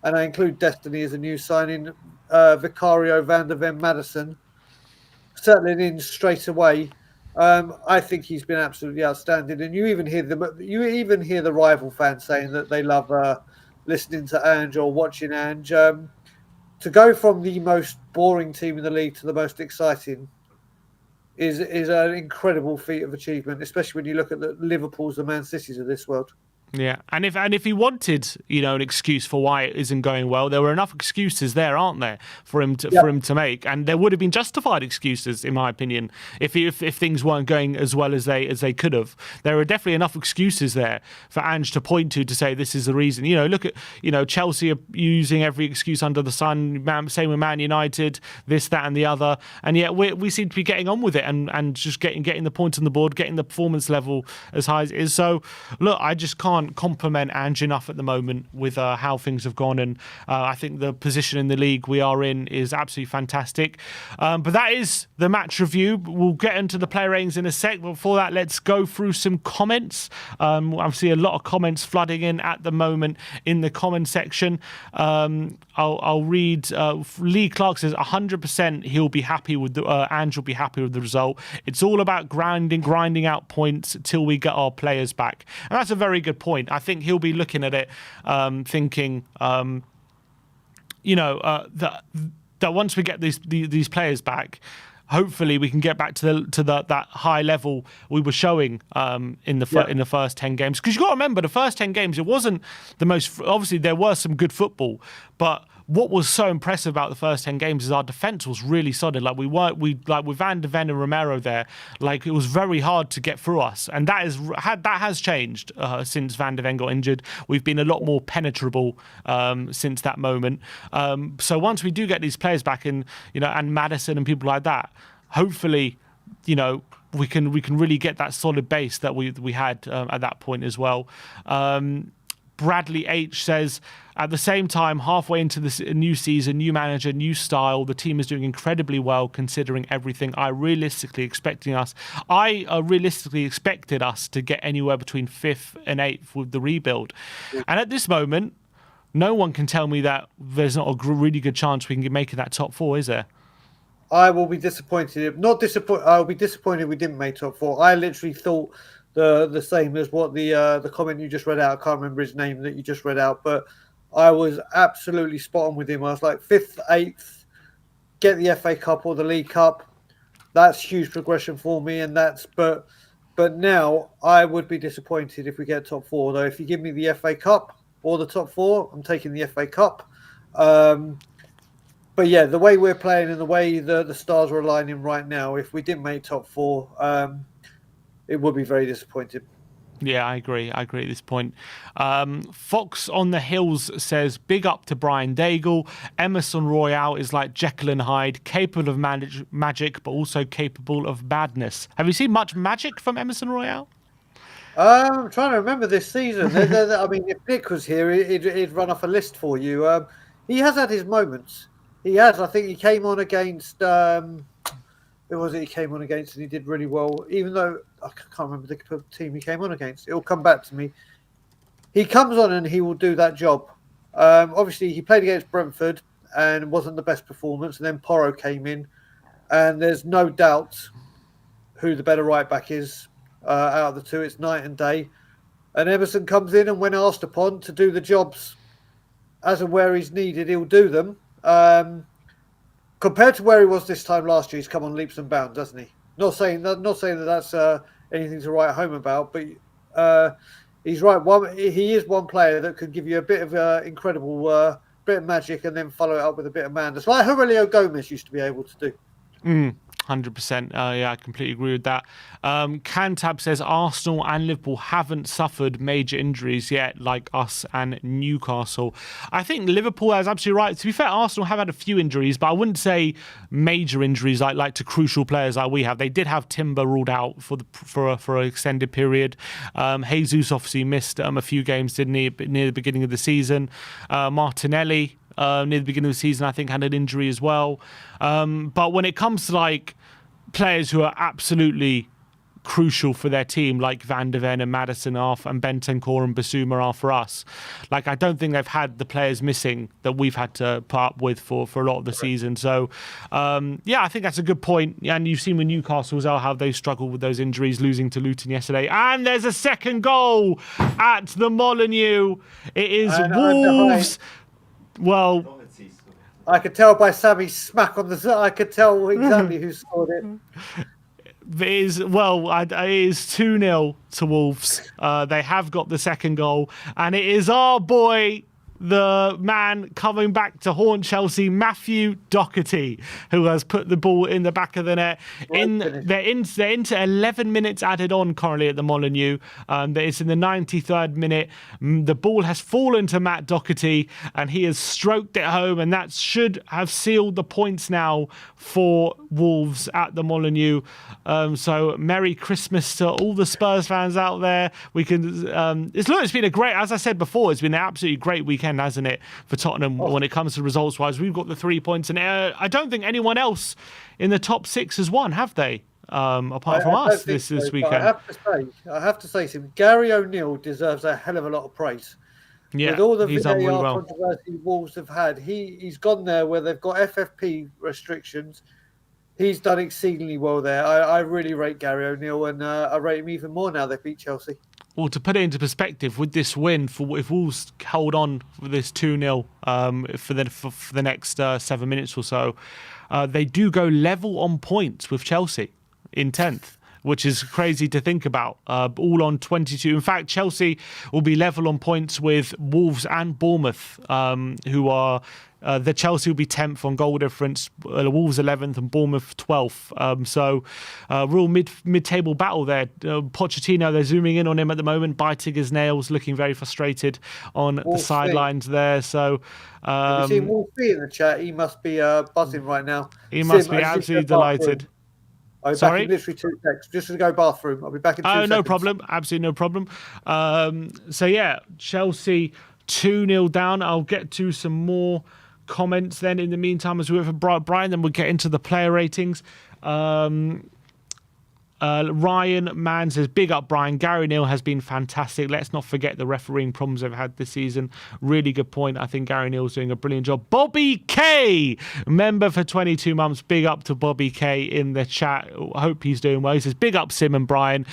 and I include Destiny as a new signing, Vicario, Van der Ven, Madison, settling in straight away. I think he's been absolutely outstanding, and you even hear the rival fans saying that they love listening to Ange or watching Ange. To go from the most boring team in the league to the most exciting is an incredible feat of achievement, especially when you look at the Liverpools, the Man Cities of this world. Yeah, and if he wanted, an excuse for why it isn't going well, there were enough excuses there, aren't there, for him to make, and there would have been justified excuses, in my opinion, if things weren't going as well as they could have. There are definitely enough excuses there for Ange to point to say this is the reason. Look at Chelsea are using every excuse under the sun. Same with Man United, this, that, and the other, and yet we seem to be getting on with it and just getting the points on the board, getting the performance level as high as it is. So look, I just can't compliment Ange enough at the moment with how things have gone, and I think the position in the league we are in is absolutely fantastic. But that is the match review. We'll get into the player ratings in a sec. But before that, let's go through some comments. I see a lot of comments flooding in at the moment in the comment section. I'll read. Lee Clark says 100% he'll be happy with Ange will be happy with the result. It's all about grinding out points till we get our players back, and that's a very good point. I think he'll be looking at it, thinking, that once we get these players back, hopefully we can get back to that high level we were showing in the first 10 games. Because you got to remember, the first 10 games, it wasn't the most. Obviously, there was some good football, but what was so impressive about the first 10 games is our defence was really solid. Like with Van der Ven and Romero there, like it was very hard to get through us, and that has changed since Van der Ven got injured. We've been a lot more penetrable since that moment. So once we do get these players back, and Madison and people like that, hopefully, we can really get that solid base that we had at that point as well. Bradley H says, at the same time, halfway into this new season, new manager, new style, the team is doing incredibly well considering everything. I realistically expected us to get anywhere between 5th and 8th with the rebuild. And at this moment, no one can tell me that there's not a really good chance we can make it that top 4, is there? I will be disappointed. I'll be disappointed we didn't make top 4. I literally thought the same as what the comment you just read out. I can't remember his name that you just read out, but I was absolutely spot on with him. I was like 5th, 8th, get the FA Cup or the League Cup. That's huge progression for me, but now I would be disappointed if we get top 4. Though, if you give me the FA Cup or the top 4, I'm taking the FA Cup. But yeah, the way we're playing and the way the stars are aligning right now, if we didn't make top 4, it would be very disappointing. Yeah, I agree at this point. Fox on the Hills says, big up to Brian Daigle. Emerson Royale is like Jekyll and Hyde, capable of magic, but also capable of madness. Have you seen much magic from Emerson Royale? I'm trying to remember this season. I mean, if Nick was here, he'd run off a list for you. He has had his moments. He has. I think he came on against... who was it he came on against and he did really well, even though I can't remember the team he came on against. It'll come back to me. He comes on and he will do that job. Obviously, he played against Brentford and it wasn't the best performance, and then Porro came in, and there's no doubt who the better right-back is out of the two. It's night and day. And Emerson comes in, and when asked upon to do the jobs as and where he's needed, he'll do them. Compared to where he was this time last year, he's come on leaps and bounds, hasn't he? Not saying that that's anything to write home about, but he's right. He is one player that could give you a bit of incredible bit of magic and then follow it up with a bit of madness, like Aurelio Gomez used to be able to do. 100%. Yeah, I completely agree with that. Cantab says Arsenal and Liverpool haven't suffered major injuries yet, like us and Newcastle. I think Liverpool is absolutely right. To be fair, Arsenal have had a few injuries, but I wouldn't say major injuries like to crucial players like we have. They did have Timber ruled out for an extended period. Jesus obviously missed a few games, didn't he, near the beginning of the season. Martinelli, near the beginning of the season, I think, had an injury as well. But when it comes to like players who are absolutely crucial for their team, like Van de Ven and Maddison and Bentancur and Basuma are for us, like I don't think they've had the players missing that we've had to put up with for a lot of the season. So yeah, I think that's a good point. And you've seen with Newcastle as well how they struggled with those injuries, losing to Luton yesterday. And there's a second goal at the Molineux. It is Wolves. Well, I could tell by Sammy's smack on the. I could tell exactly who scored it. It is 2-0 to Wolves. They have got the second goal, and it is our boy, the man coming back to haunt Chelsea, Matthew Doherty, who has put the ball in the back of the net. They're into 11 minutes added on currently at the Molineux. It's in the 93rd minute. The ball has fallen to Matt Doherty, and he has stroked it home, and that should have sealed the points now for Wolves at the Molineux. So Merry Christmas to all the Spurs fans out there. We can. It's been a great, as I said before, it's been an absolutely great weekend, hasn't it, for Tottenham when it comes to results wise. We've got the 3 points, and I don't think anyone else in the top 6 has won, have they? Apart from us this weekend. I have to say something. Gary O'Neill deserves a hell of a lot of praise. Yeah, with all the he's done really well. Controversy Wolves have had, he's gone there where they've got FFP restrictions. He's done exceedingly well there. I really rate Gary O'Neill, and I rate him even more now they beat Chelsea. Well, to put it into perspective, with this win, if Wolves hold on for this 2-0 for the next 7 minutes or so, they do go level on points with Chelsea in 10th. Which is crazy to think about. All on 22. In fact, Chelsea will be level on points with Wolves and Bournemouth, who are... the Chelsea will be 10th on goal difference, Wolves 11th and Bournemouth 12th. So real mid-table battle there. Pochettino, they're zooming in on him at the moment, biting his nails, looking very frustrated on the sidelines there. So have you seen Wolf B in the chat? He must be buzzing right now. He must be absolutely delighted. I'll be back in literally 2 seconds. Just to go bathroom. I'll be back in 2 seconds. No problem. Absolutely no problem. So yeah, Chelsea 2-0 down. I'll get to some more comments then in the meantime as we wait for Brian, then we'll get into the player ratings. Ryan Mann says, big up Brian. Gary Neal has been fantastic. Let's not forget the refereeing problems they've had this season. Really good point. I think Gary Neal's doing a brilliant job. Bobby K, member for 22 months. Big up to Bobby K in the chat. Hope he's doing well. He says, big up Sim and Brian.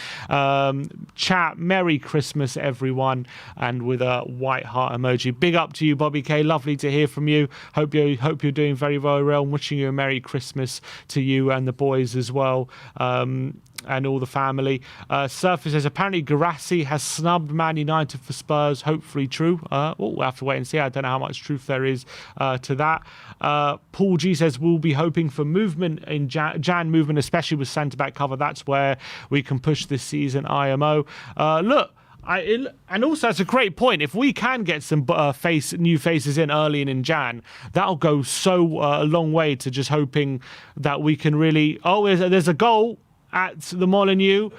Chat, Merry Christmas, everyone. And with a white heart emoji. Big up to you, Bobby K. Lovely to hear from you. Hope you're doing very, very well. I'm wishing you a Merry Christmas to you and the boys as well. And all the family. Surface says, apparently Garassi has snubbed Man United for Spurs. Hopefully true. We'll have to wait and see. I don't know how much truth there is to that. Paul G says, we'll be hoping for movement in Jan movement, especially with centre-back cover. That's where we can push this season, IMO. Look, and also that's a great point. If we can get some new faces in early and in Jan, that'll go a long way to just hoping that we can really... Oh, there's a goal at the Molineux.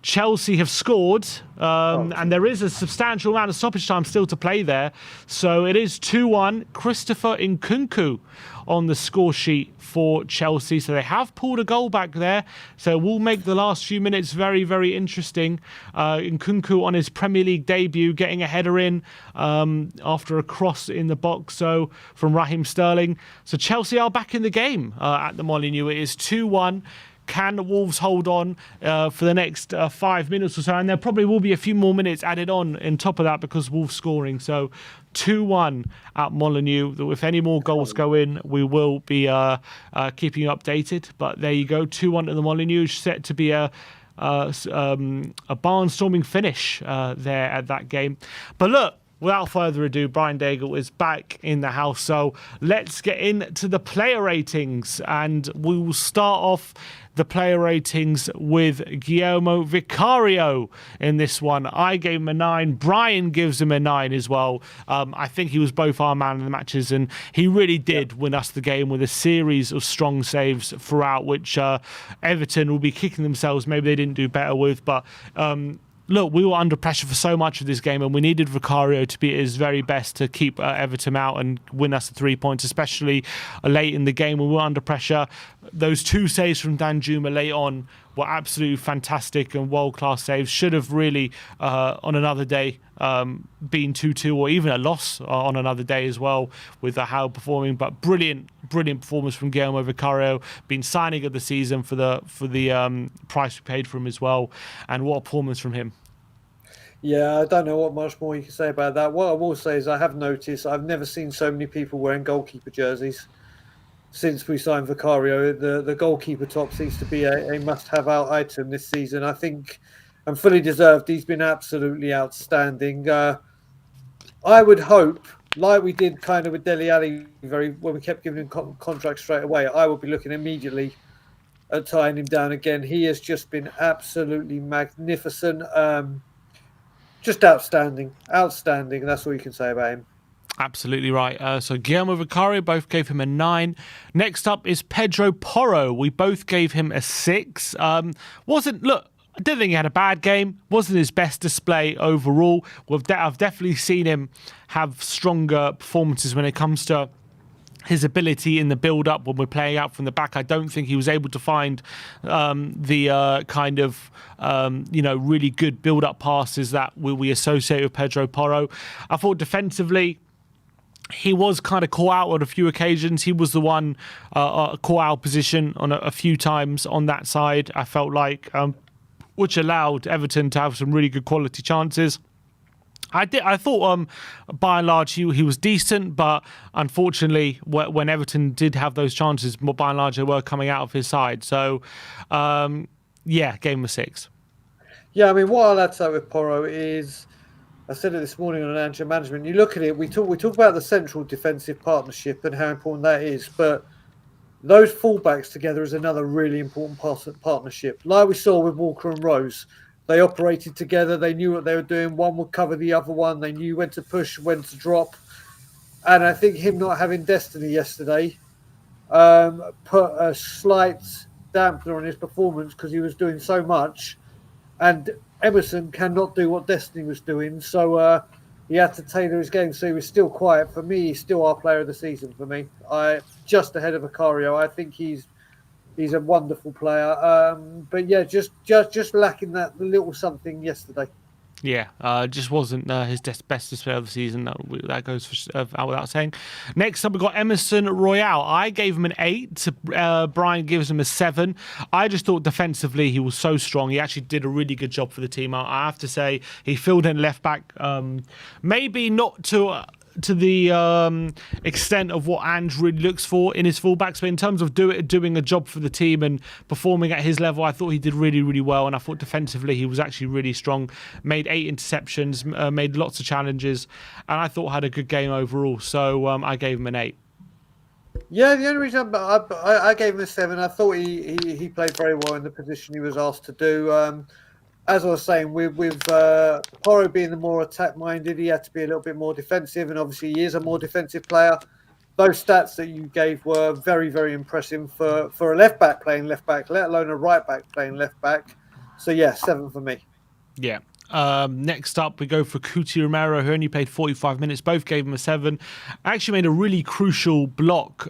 Chelsea have scored, and there is a substantial amount of stoppage time still to play there. So it is 2-1. Christopher Nkunku on the score sheet for Chelsea. So they have pulled a goal back there. So we'll make the last few minutes very, very interesting. Nkunku on his Premier League debut, getting a header in after a cross in the box from Raheem Sterling. So Chelsea are back in the game at the Molineux. It is 2-1. Can the Wolves hold on for the next 5 minutes or so? And there probably will be a few more minutes added on top of that because Wolves scoring. So 2-1 at Molineux. If any more goals go in, we will be keeping you updated. But there you go, 2-1 at the Molineux. Set to be a barnstorming finish there at that game. But look, without further ado, Brian Daigle is back in the house. So let's get into the player ratings. And we will start off the player ratings with Guillermo Vicario in this one. I gave him a 9. Brian gives him a 9 as well. I think he was both our man in the matches, and he really did win us the game with a series of strong saves throughout, which Everton will be kicking themselves. Maybe they didn't do better with, but look, we were under pressure for so much of this game, and we needed Vicario to be at his very best to keep Everton out and win us the 3 points, especially late in the game when we were under pressure. Those 2 saves from Danjuma late on were absolutely fantastic and world-class saves. Should have really, on another day, been 2-2 or even a loss on another day as well with Howe performing. But brilliant performance from Guillermo Vicario. Been signing of the season for the price we paid for him as well. And what a performance from him. Yeah, I don't know what much more you can say about that. What I will say is I have noticed I've never seen so many people wearing goalkeeper jerseys since we signed Vicario. The goalkeeper top seems to be a must-have out item this season. I think, and fully deserved. He's been absolutely outstanding. I would hope, like we did kind of with Dele Alli, when we kept giving him contracts straight away, I would be looking immediately at tying him down again. He has just been absolutely magnificent. Just outstanding. That's all you can say about him. Absolutely right. So Guillermo Vicario, both gave him a 9. Next up is Pedro Porro. We both gave him a 6. I didn't think he had a bad game. Wasn't his best display overall. I've definitely seen him have stronger performances when it comes to his ability in the build-up when we're playing out from the back. I don't think he was able to find the really good build-up passes that we associate with Pedro Porro. I thought defensively, he was kind of caught out on a few occasions. He was the one caught out position on a few times on that side, I felt like, which allowed Everton to have some really good quality chances. I thought by and large he was decent, but unfortunately when Everton did have those chances, by and large they were coming out of his side. So game was 6. Yeah, I mean, what I'll add to that with Porro is, I said it this morning on Anger Management. You look at it, we talk about the central defensive partnership and how important that is, but those fullbacks together is another really important partnership. Like we saw with Walker and Rose. They operated together. They knew what they were doing. One would cover the other one. They knew when to push, when to drop. And I think him not having Destiny yesterday put a slight dampener on his performance because he was doing so much. And Emerson cannot do what Destiny was doing. So he had to tailor his game. So he was still quiet. For me, he's still our player of the season for me. Just ahead of Vicario. I think he's a wonderful player, but yeah, just lacking that little something yesterday. Yeah, just wasn't his best display of the season. That goes out without saying. Next up, we've got Emerson Royale. I gave him an 8. Brian gives him a 7. I just thought defensively he was so strong. He actually did a really good job for the team. I have to say he filled in left back. Maybe not to the extent of what Ange really looks for in his fullbacks, but in terms of doing a job for the team and performing at his level, I thought he did really, really well. And I thought defensively he was actually really strong. Made 8 interceptions, made lots of challenges, and I thought had a good game overall. So I gave him an 8. Yeah, the only reason I gave him a 7, I thought he played very well in the position he was asked to do. As I was saying, with Porro being the more attack-minded, he had to be a little bit more defensive, and obviously he is a more defensive player. Those stats that you gave were very, very impressive for a left-back playing left-back, let alone a right-back playing left-back. So, yeah, 7 for me. Yeah. Next up, we go for Cuti Romero, who only played 45 minutes. Both gave him a 7. Actually made a really crucial block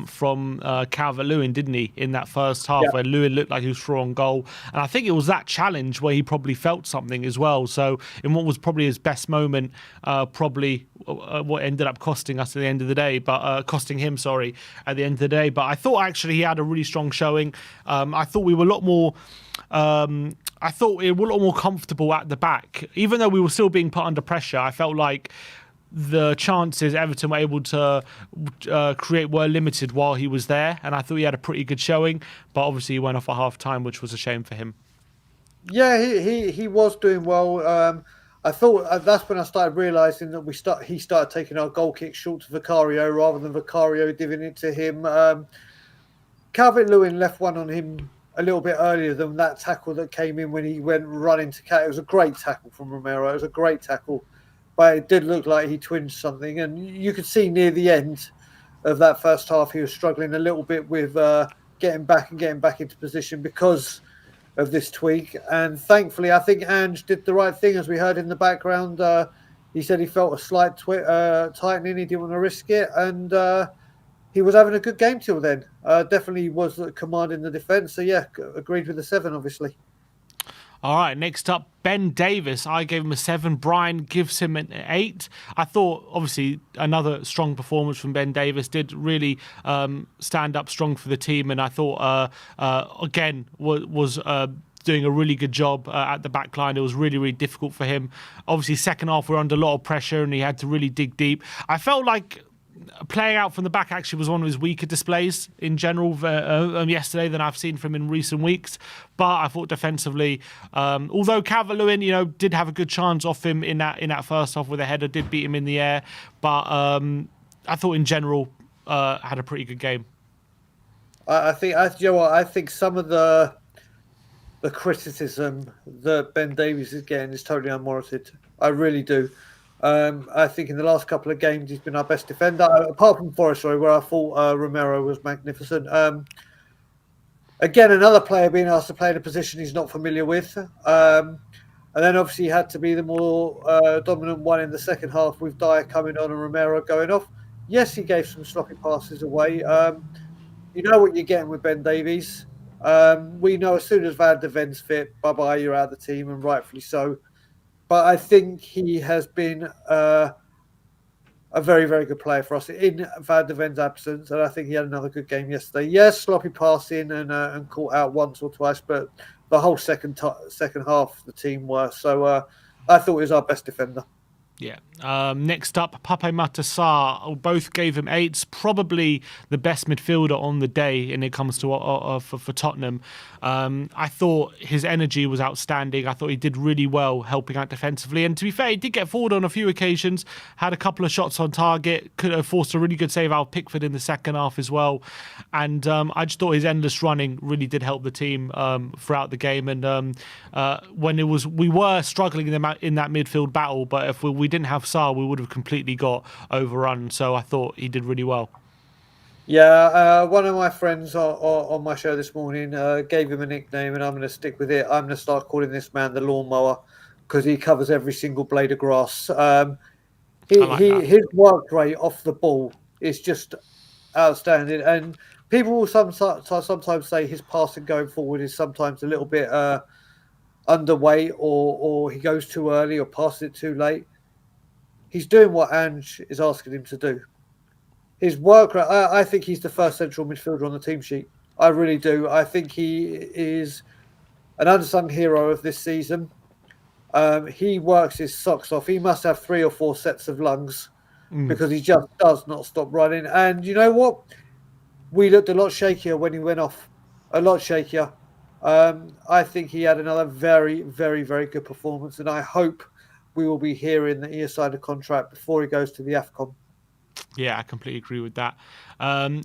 from Calvert-Lewin, didn't he, in that first half, where Lewin looked like he was through on goal. And I think it was that challenge where he probably felt something as well. So in what was probably his best moment, what ended up costing us at the end of the day, but costing him, at the end of the day. But I thought actually he had a really strong showing. I thought we were a lot more... I thought we were a lot more comfortable at the back. Even though we were still being put under pressure, I felt like the chances Everton were able to create were limited while he was there. And I thought he had a pretty good showing. But obviously he went off at half-time, which was a shame for him. Yeah, he was doing well. I thought that's when I started realising that he started taking our goal kick short to Vicario rather than Vicario giving it to him. Calvert-Lewin left one on him a little bit earlier than that tackle that came in when he went running to cat. It was a great tackle from Romero. It was a great tackle, but it did look like he twinged something, and you could see near the end of that first half he was struggling a little bit with getting back into position because of this tweak. And thankfully, I think Ange did the right thing, as we heard in the background. He said he felt a slight tightening. He didn't want to risk it, and he was having a good game till then. Definitely was commanding the defence. So yeah, agreed with the 7, obviously. All right, next up, Ben Davies. I gave him a 7. Brian gives him an 8. I thought, obviously, another strong performance from Ben Davies. Did really stand up strong for the team, and I thought, again, was doing a really good job at the back line. It was really, really difficult for him. Obviously, second half, we were under a lot of pressure, and he had to really dig deep. I felt like playing out from the back actually was one of his weaker displays in general yesterday than I've seen from him in recent weeks. But I thought defensively, although Calvert-Lewin, did have a good chance off him in that first half with a header, did beat him in the air. But I thought in general had a pretty good game. I think some of the criticism that Ben Davies is getting is totally unwarranted. I really do. I think in the last couple of games he's been our best defender, apart from Forest, where I thought Romero was magnificent. Again, another player being asked to play in a position he's not familiar with. And then obviously he had to be the more dominant one in the second half with Dyer coming on and Romero going off. Yes, he gave some sloppy passes away. You know what you're getting with Ben Davies. We know as soon as Van der Ven's fit, bye-bye, you're out of the team, and rightfully so. But I think he has been a very, very good player for us in Van der Ven's absence, and I think he had another good game yesterday. Yes, sloppy passing and caught out once or twice, but the whole second half the team were. So I thought he was our best defender. Yeah. Next up, Pape Matar. Both gave him 8s. Probably the best midfielder on the day when it comes to for Tottenham. I thought his energy was outstanding. I thought he did really well helping out defensively. And to be fair, he did get forward on a few occasions. Had a couple of shots on target. Could have forced a really good save out of Pickford in the second half as well. And I just thought his endless running really did help the team throughout the game. And when we were struggling in that midfield battle, but if we didn't have Sarr, we would have completely got overrun. So I thought he did really well. Yeah, one of my friends on my show this morning gave him a nickname, and I'm going to stick with it. I'm going to start calling this man the lawnmower because he covers every single blade of grass. His work rate off the ball is just outstanding, and people will sometimes say his passing going forward is sometimes a little bit underweight, or he goes too early or passes it too late. He's doing what Ange is asking him to do. His work rate, I think he's the first central midfielder on the team sheet. I really do. I think he is an unsung hero of this season. He works his socks off. He must have 3 or 4 sets of lungs because he just does not stop running. And you know what? We looked a lot shakier when he went off. A lot shakier. I think he had another very, very, very good performance, and I hope we will be hearing that he has signed a contract before he goes to the AFCON. Yeah, I completely agree with that.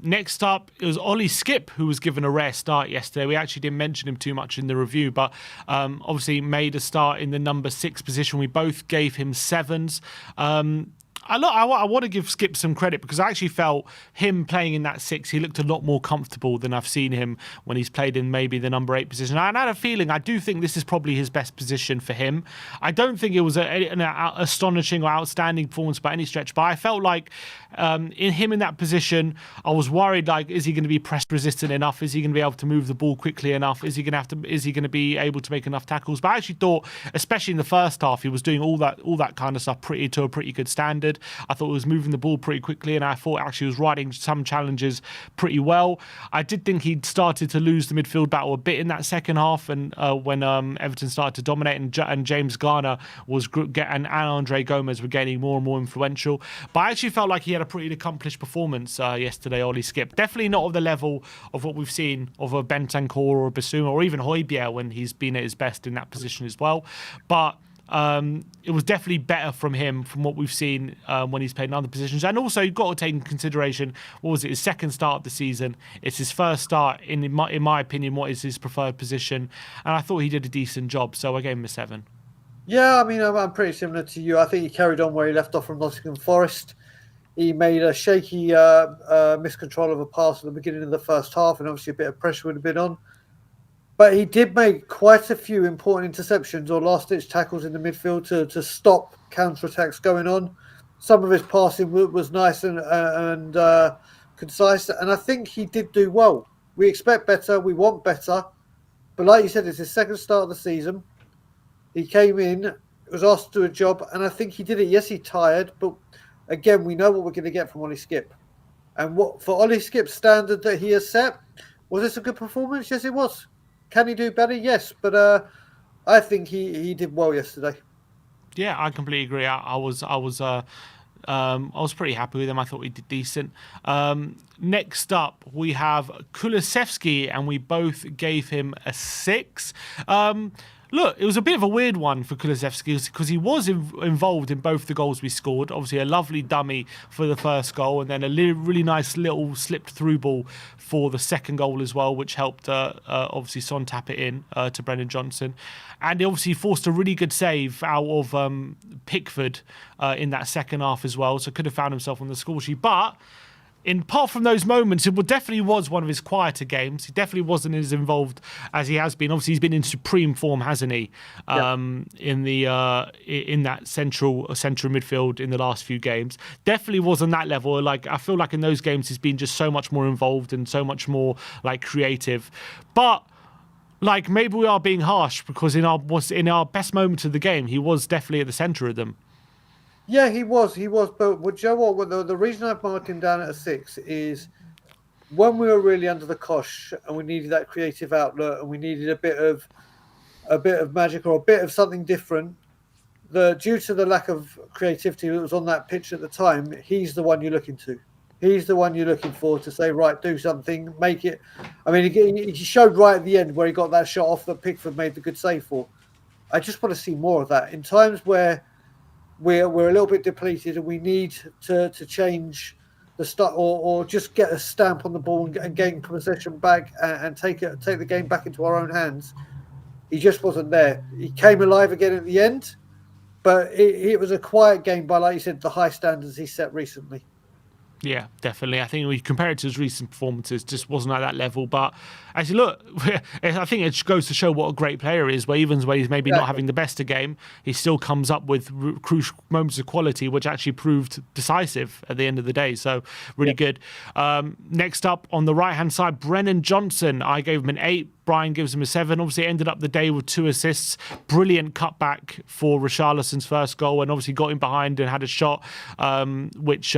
Next up, it was Ollie Skip, who was given a rare start yesterday. We actually didn't mention him too much in the review, but obviously made a start in the number 6 position. We both gave him 7s. I want to give Skip some credit because I actually felt him playing in that 6, he looked a lot more comfortable than I've seen him when he's played in maybe the number 8 position. I had a feeling, I do think this is probably his best position for him. I don't think it was an astonishing or outstanding performance by any stretch, but I felt like in that position, I was worried, like, is he going to be press resistant enough? Is he going to be able to move the ball quickly enough? Is he going to be able to make enough tackles? But I actually thought, especially in the first half, he was doing all that kind of stuff to a pretty good standard. I thought he was moving the ball pretty quickly, and I thought actually he was riding some challenges pretty well. I did think he'd started to lose the midfield battle a bit in that second half, and when Everton started to dominate, and James Garner and Andre Gomez were getting more and more influential. But I actually felt like he had a pretty accomplished performance yesterday, Ollie Skip. Definitely not of the level of what we've seen of a Bentancur or a Basuma or even Højbjerg when he's been at his best in that position as well. But it was definitely better from him from what we've seen when he's played in other positions. And also, you've got to take into consideration, what was it, his second start of the season. It's his first start, in my opinion, what is his preferred position. And I thought he did a decent job, so I gave him a 7. Yeah, I mean, I'm pretty similar to you. I think he carried on where he left off from Nottingham Forest. He made a shaky miscontrol of a pass at the beginning of the first half, and obviously a bit of pressure would have been on. But he did make quite a few important interceptions or last-ditch tackles in the midfield to stop counter-attacks going on. Some of his passing was nice and concise, and I think he did do well. We expect better, we want better, but like you said, it's his second start of the season. He came in, was asked to do a job, and I think he did it. Yes, he tired, but again, we know what we're going to get from Ollie Skip. And what for Ollie Skip's standard that he has set, was this a good performance? Yes, it was. Can he do better? Yes, but I think he did well yesterday. Yeah, I completely agree. I was pretty happy with him. I thought he did decent. Next up, we have Kulusevski, and we both gave him a 6. Look, it was a bit of a weird one for Kulusevski because he was involved in both the goals we scored. Obviously, a lovely dummy for the first goal, and then a really nice little slipped through ball for the second goal as well, which helped obviously Son tap it in to Brennan Johnson. And he obviously forced a really good save out of Pickford in that second half as well, so could have found himself on the score sheet. But apart from those moments, it definitely was one of his quieter games. He definitely wasn't as involved as he has been. Obviously, he's been in supreme form, hasn't he? In that central midfield in the last few games, definitely was on that level. Like I feel like in those games, he's been just so much more involved and so much more like creative. But like maybe we are being harsh because in our best moments of the game, he was definitely at the centre of them. Yeah, he was. But you know what? The reason I've marked him down at a 6 is when we were really under the cosh and we needed that creative outlet and we needed a bit of magic or a bit of something different. Due to the lack of creativity that was on that pitch at the time, he's the one you're looking to. He's the one you're looking for to say, right, do something, make it. I mean, he showed right at the end where he got that shot off that Pickford made the good save for. I just want to see more of that in times where we're a little bit depleted and we need to change the start or just get a stamp on the ball and gain possession back and take the game back into our own hands. He just wasn't there. He came alive again at the end, but it was a quiet game by, like you said, the high standards he set recently. Yeah, definitely. I think we compare it to his recent performances, just wasn't at that level. But actually, look, I think it goes to show what a great player is. Where even when he's maybe not having the best of game, he still comes up with crucial moments of quality, which actually proved decisive at the end of the day. So really good. Next up on the right hand side, Brennan Johnson. I gave him an 8. Brian gives him a 7. Obviously, ended up the day with 2 assists. Brilliant cutback for Richarlison's first goal, and obviously got him behind and had a shot, which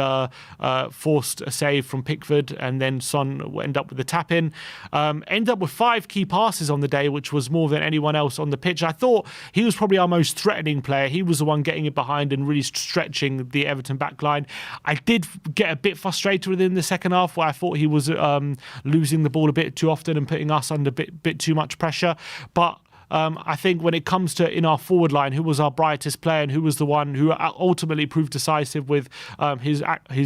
forced a save from Pickford, and then Son ended up with the tap in. Ended up with 5 key passes on the day, which was more than anyone else on the pitch. I thought he was probably our most threatening player. He was the one getting it behind and really stretching the Everton backline. I did get a bit frustrated with him in the second half, where I thought he was losing the ball a bit too often and putting us under bit too much pressure. But I think when it comes to in our forward line, who was our brightest player and who was the one who ultimately proved decisive with his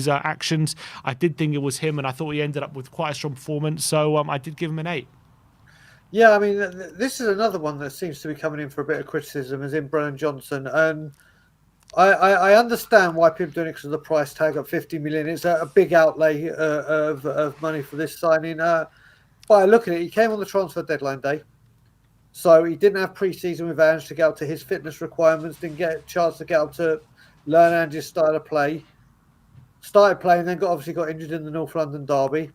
actions, I did think it was him, and I thought he ended up with quite a strong performance. So I did give him an 8. Yeah, I mean, this is another one that seems to be coming in for a bit of criticism, as in Brennan Johnson. And I understand why people are doing it because of the price tag at 50 million. It's a big outlay of money for this signing. But I look at it, he came on the transfer deadline day. So he didn't have pre-season with Ange to get up to his fitness requirements, didn't get a chance to get up to learn Ange's style of play. Started playing, then obviously got injured in the North London derby.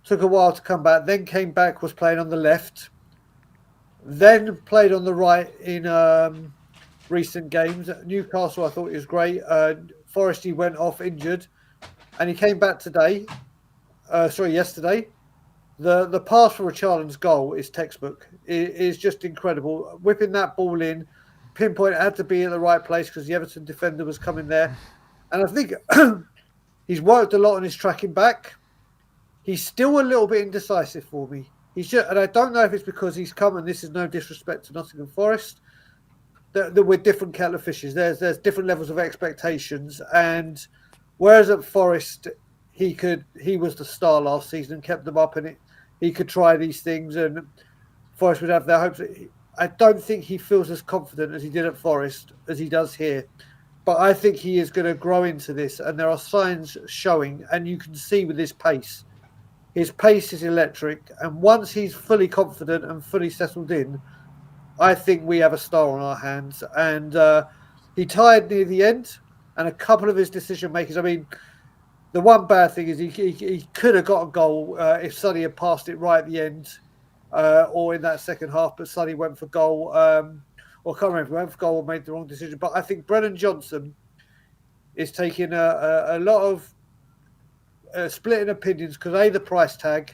Took a while to come back, then came back, was playing on the left. Then played on the right in recent games. Newcastle, I thought he was great. Forest, he went off injured. And he came back yesterday. The pass for Richarlison's goal is textbook. It is just incredible. Whipping that ball in, pinpoint, it had to be at the right place because the Everton defender was coming there. And I think he's worked a lot on his tracking back. He's still a little bit indecisive for me. And I don't know if it's because he's come, and this is no disrespect to Nottingham Forest. that we're different kettle of fishes. There's different levels of expectations, and whereas at Forest he was the star last season and kept them up, and he could try these things, and Forest would have their hopes. I don't think he feels as confident as he did at Forest as he does here, but I think he is going to grow into this, and there are signs showing, and you can see with his pace. His pace is electric, and once he's fully confident and fully settled in, I think we have a star on our hands. And he tired near the end, and a couple of his decision makers. I mean, the one bad thing is he could have got a goal if Sonny had passed it right at the end, or in that second half, but Sonny went for goal. Or I can't remember if he went for goal or made the wrong decision. But I think Brennan Johnson is taking a lot of splitting opinions because A, the price tag,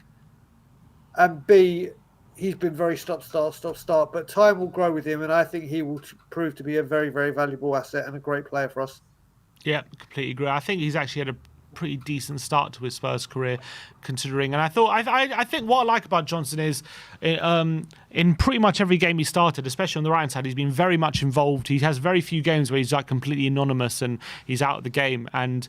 and B, he's been very stop start. But time will grow with him, and I think he will prove to be a very, very valuable asset and a great player for us. Yeah, completely agree. I think he's actually had a pretty decent start to his Spurs career, considering. And I think what I like about Johnson is, in pretty much every game he started, especially on the right hand side, he's been very much involved. He has very few games where he's like completely anonymous and he's out of the game. And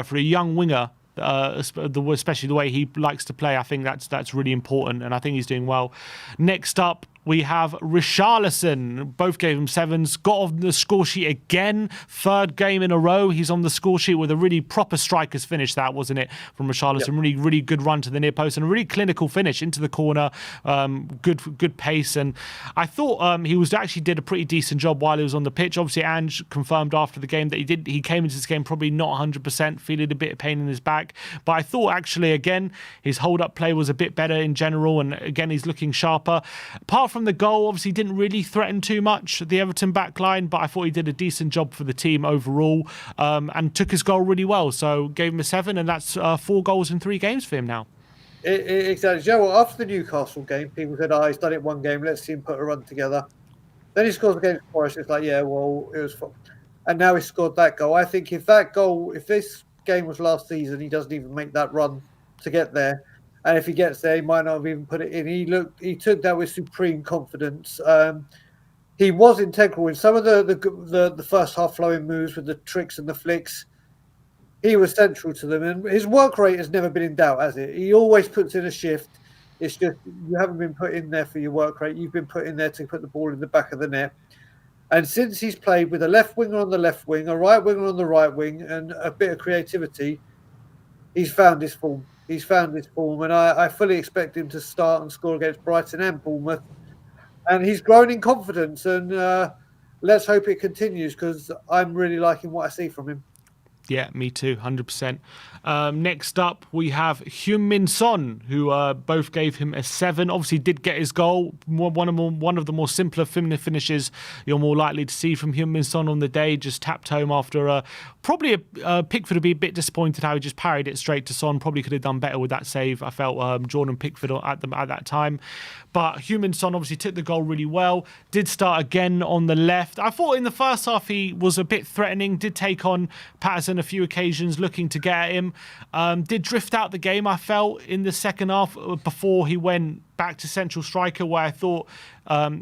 for a young winger, especially the way he likes to play, I think that's really important, and I think he's doing well. Next up, we have Richarlison. Both gave him sevens. Got on the score sheet again. Third game in a row. He's on the score sheet with a really proper striker's finish, that, wasn't it, from Richarlison? Yep. Really, really good run to the near post and a really clinical finish into the corner. Good pace. And I thought he actually did a pretty decent job while he was on the pitch. Obviously, Ange confirmed after the game that he came into this game probably not 100%, feeling a bit of pain in his back. But I thought, actually, again, his hold-up play was a bit better in general. And again, he's looking sharper. Apart from the goal, obviously didn't really threaten too much the Everton backline, but I thought he did a decent job for the team overall, and took his goal really well. So gave him a 7, and that's 4 goals in 3 games for him now. Exactly. You know what? After the Newcastle game, people said, he's done it one game, let's see him put a run together. Then he scores against Forest. It's like, yeah, well, it was fun. And now he scored that goal. I think if this game was last season, he doesn't even make that run to get there. And if he gets there, he might not have even put it in. He took that with supreme confidence. He was integral in some of the first half flowing moves with the tricks and the flicks. He was central to them, and his work rate has never been in doubt, has it? He always puts in a shift. It's just you haven't been put in there for your work rate. You've been put in there to put the ball in the back of the net. And since he's played with a left winger on the left wing, a right winger on the right wing, and a bit of creativity, he's found his form. And I fully expect him to start and score against Brighton and Bournemouth. And he's grown in confidence, and let's hope it continues because I'm really liking what I see from him. Yeah, me too, 100%. Next up, we have Heung-min Son, who both gave him a 7. Obviously, did get his goal. One of the more simpler finishes you're more likely to see from Heung-min Son on the day. Just tapped home after probably Pickford would be a bit disappointed how he just parried it straight to Son. Probably could have done better with that save. I felt Jordan Pickford at that time. But Heung-min Son obviously took the goal really well. Did start again on the left. I thought in the first half he was a bit threatening. Did take on Patterson a few occasions looking to get at him. Did drift out the game, I felt, in the second half before he went back to central striker, where I thought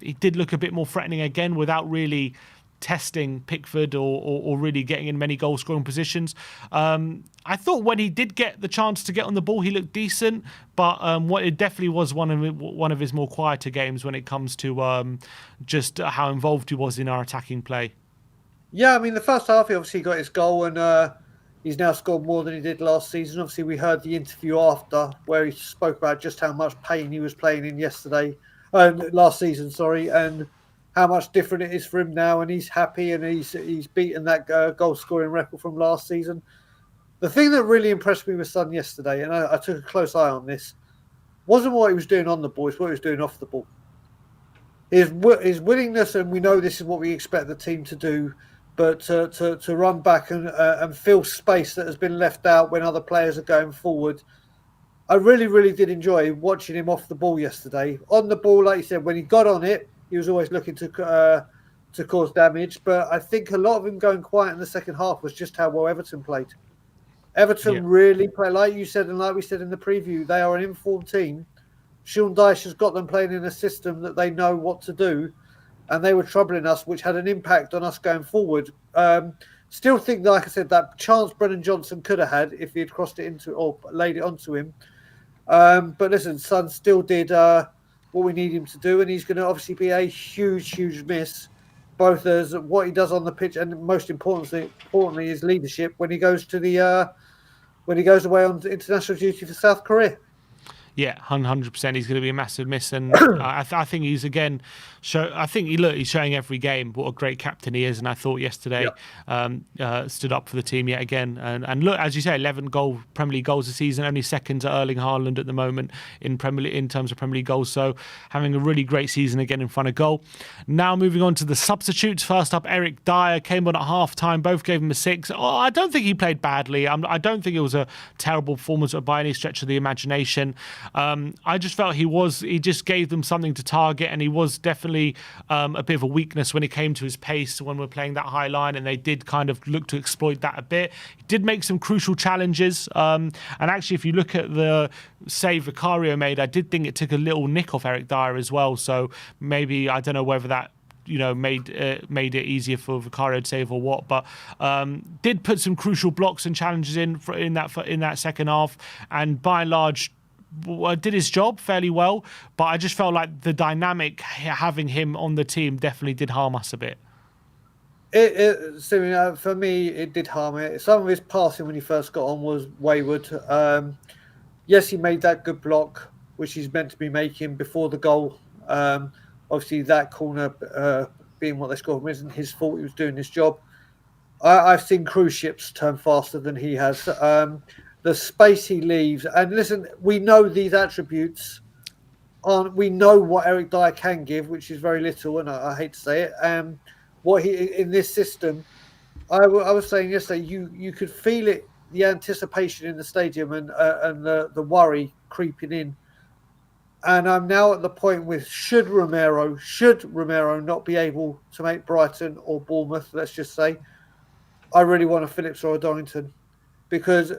he did look a bit more threatening again without really testing Pickford or really getting in many goal scoring positions. I thought when he did get the chance to get on the ball, he looked decent, but it definitely was one of his more quieter games when it comes to just how involved he was in our attacking play. Yeah, I mean, the first half, he obviously got his goal, and he's now scored more than he did last season. Obviously, we heard the interview after where he spoke about just how much pain he was playing in last season, and how much different it is for him now, and he's happy, and he's beaten that goal-scoring record from last season. The thing that really impressed me with Son yesterday, and I took a close eye on this, wasn't what he was doing on the ball, it's what he was doing off the ball. His willingness, and we know this is what we expect the team to do, but to run back and fill space that has been left out when other players are going forward. I really, really did enjoy watching him off the ball yesterday. On the ball, like you said, when he got on it, he was always looking to cause damage. But I think a lot of him going quiet in the second half was just how well Everton played. Everton really play, like you said, and like we said in the preview, they are an informed team. Sean Dyche has got them playing in a system that they know what to do. and they were troubling us, which had an impact on us going forward. Still think, like I said, that chance Brennan Johnson could have had if he had crossed it into or laid it onto him. But listen, Son still did what we need him to do, and he's going to obviously be a huge miss, both as what he does on the pitch and most importantly, his leadership when he goes to the when he goes away on international duty for South Korea. Yeah, 100%. He's going to be a massive miss, and I think he's again. I think he's showing every game what a great captain he is, and I thought yesterday stood up for the team yet again. And look, as you say, 11 Premier League goals a season, only second to Erling Haaland at the moment in terms of Premier League goals. So having a really great season again in front of goal. Now moving on to the substitutes. First up, Eric Dyer came on at half time. Both gave him a 6. I don't think he played badly. I don't think it was a terrible performance by any stretch of the imagination. I just felt he just gave them something to target, and he was definitely a bit of a weakness when it came to his pace when we're playing that high line, and they did kind of look to exploit that a bit. He did make some crucial challenges, and actually if you look at the save Vicario made, I did think it took a little nick off Eric Dyer as well, so maybe I don't know whether that made it easier for Vicario to save or what, but did put some crucial blocks and challenges in that second half, and by and large did his job fairly well. But I just felt like the dynamic having him on the team definitely did harm us a bit. For me, it did harm it. Some of his passing when he first got on was wayward. Yes, he made that good block, which he's meant to be making before the goal. Obviously, that corner being what they scored isn't his fault. He was doing his job. I've seen cruise ships turn faster than he has. The space he leaves, and listen, we know these attributes we know what Eric Dyer can give, which is very little, and I hate to say it. What he in this system, I was saying yesterday, you could feel it, the anticipation in the stadium, and the worry creeping in. And I'm now at the point with should Romero not be able to make Brighton or Bournemouth, let's just say, I really want a Phillips or a Dorrington, because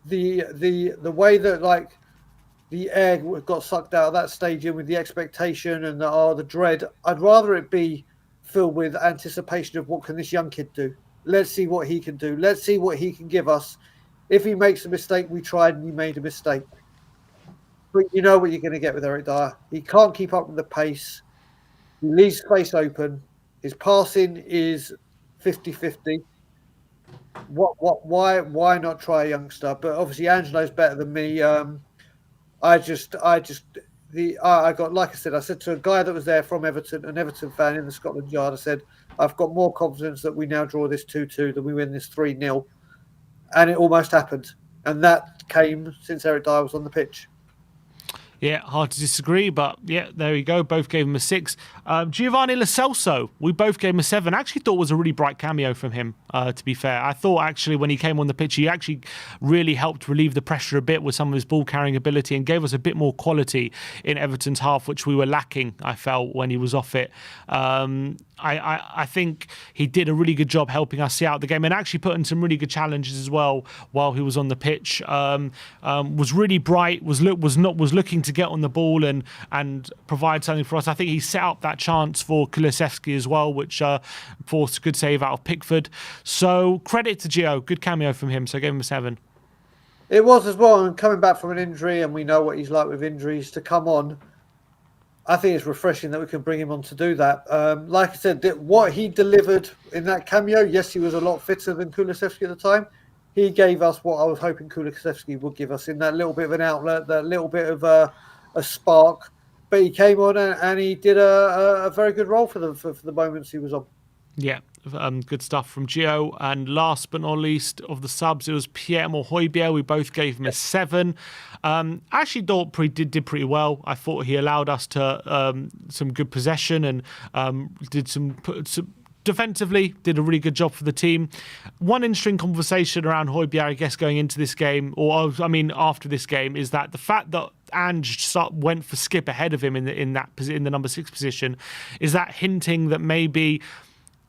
the way that like the air got sucked out of that stadium with the expectation and the dread, I'd rather it be filled with anticipation of what can this young kid do. Let's see what he can do. Let's see what he can give us. If he makes a mistake, we tried and he made a mistake. But you know what you're going to get with Eric Dyer. He can't keep up with the pace. He leaves space open. His passing is 50-50. Why not try a youngster? But obviously Angelo's better than me. I got, like I said to a guy that was there from Everton, an Everton fan in the Scotland Yard, I said, I've got more confidence that we now draw this 2-2 than we win this 3-0. And it almost happened. And that came since Eric Dyer was on the pitch. Yeah, hard to disagree, but yeah, there you go. Both gave him a 6. Giovanni Lo Celso, we both gave him a 7. I actually thought it was a really bright cameo from him, to be fair. I thought actually when he came on the pitch, he actually really helped relieve the pressure a bit with some of his ball-carrying ability and gave us a bit more quality in Everton's half, which we were lacking, I felt, when he was off it. I think he did a really good job helping us see out the game and actually put in some really good challenges as well while he was on the pitch. Was really bright, was looking to get on the ball and provide something for us. I think he set up that chance for Kulusevski as well, which forced a good save out of Pickford. So credit to Gio, good cameo from him. So I gave him a 7. It was as well, and coming back from an injury, and we know what he's like with injuries, to come on, I think it's refreshing that we can bring him on to do that. Like I said, what he delivered in that cameo, yes, he was a lot fitter than Kulusevski at the time. He gave us what I was hoping Kulusevski would give us in that little bit of an outlet, that little bit of a spark. But he came on and he did a very good role for the moments he was on. Yeah, good stuff from Gio. And last but not least of the subs, it was Pierre-Emile Højbjerg. We both gave him a 7. I actually thought did pretty well. I thought he allowed us to some good possession and did some defensively, did a really good job for the team. One interesting conversation around Højbjerg, I guess, going into this game, after this game, is that the fact that Ange went for Skip ahead of him in the number 6 position, is that hinting that maybe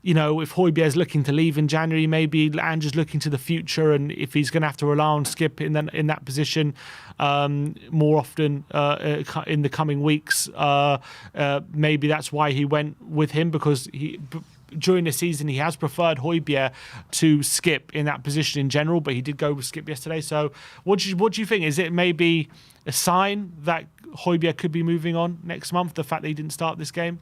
if Højbjerg's looking to leave in January, maybe Ange is looking to the future, and if he's going to have to rely on Skip in that position more often in the coming weeks, maybe that's why he went with him, because during the season he has preferred Højbjerg to Skip in that position in general, but he did go with Skip yesterday. So what do you think? Is it maybe a sign that Højbjerg could be moving on next month, the fact that he didn't start this game?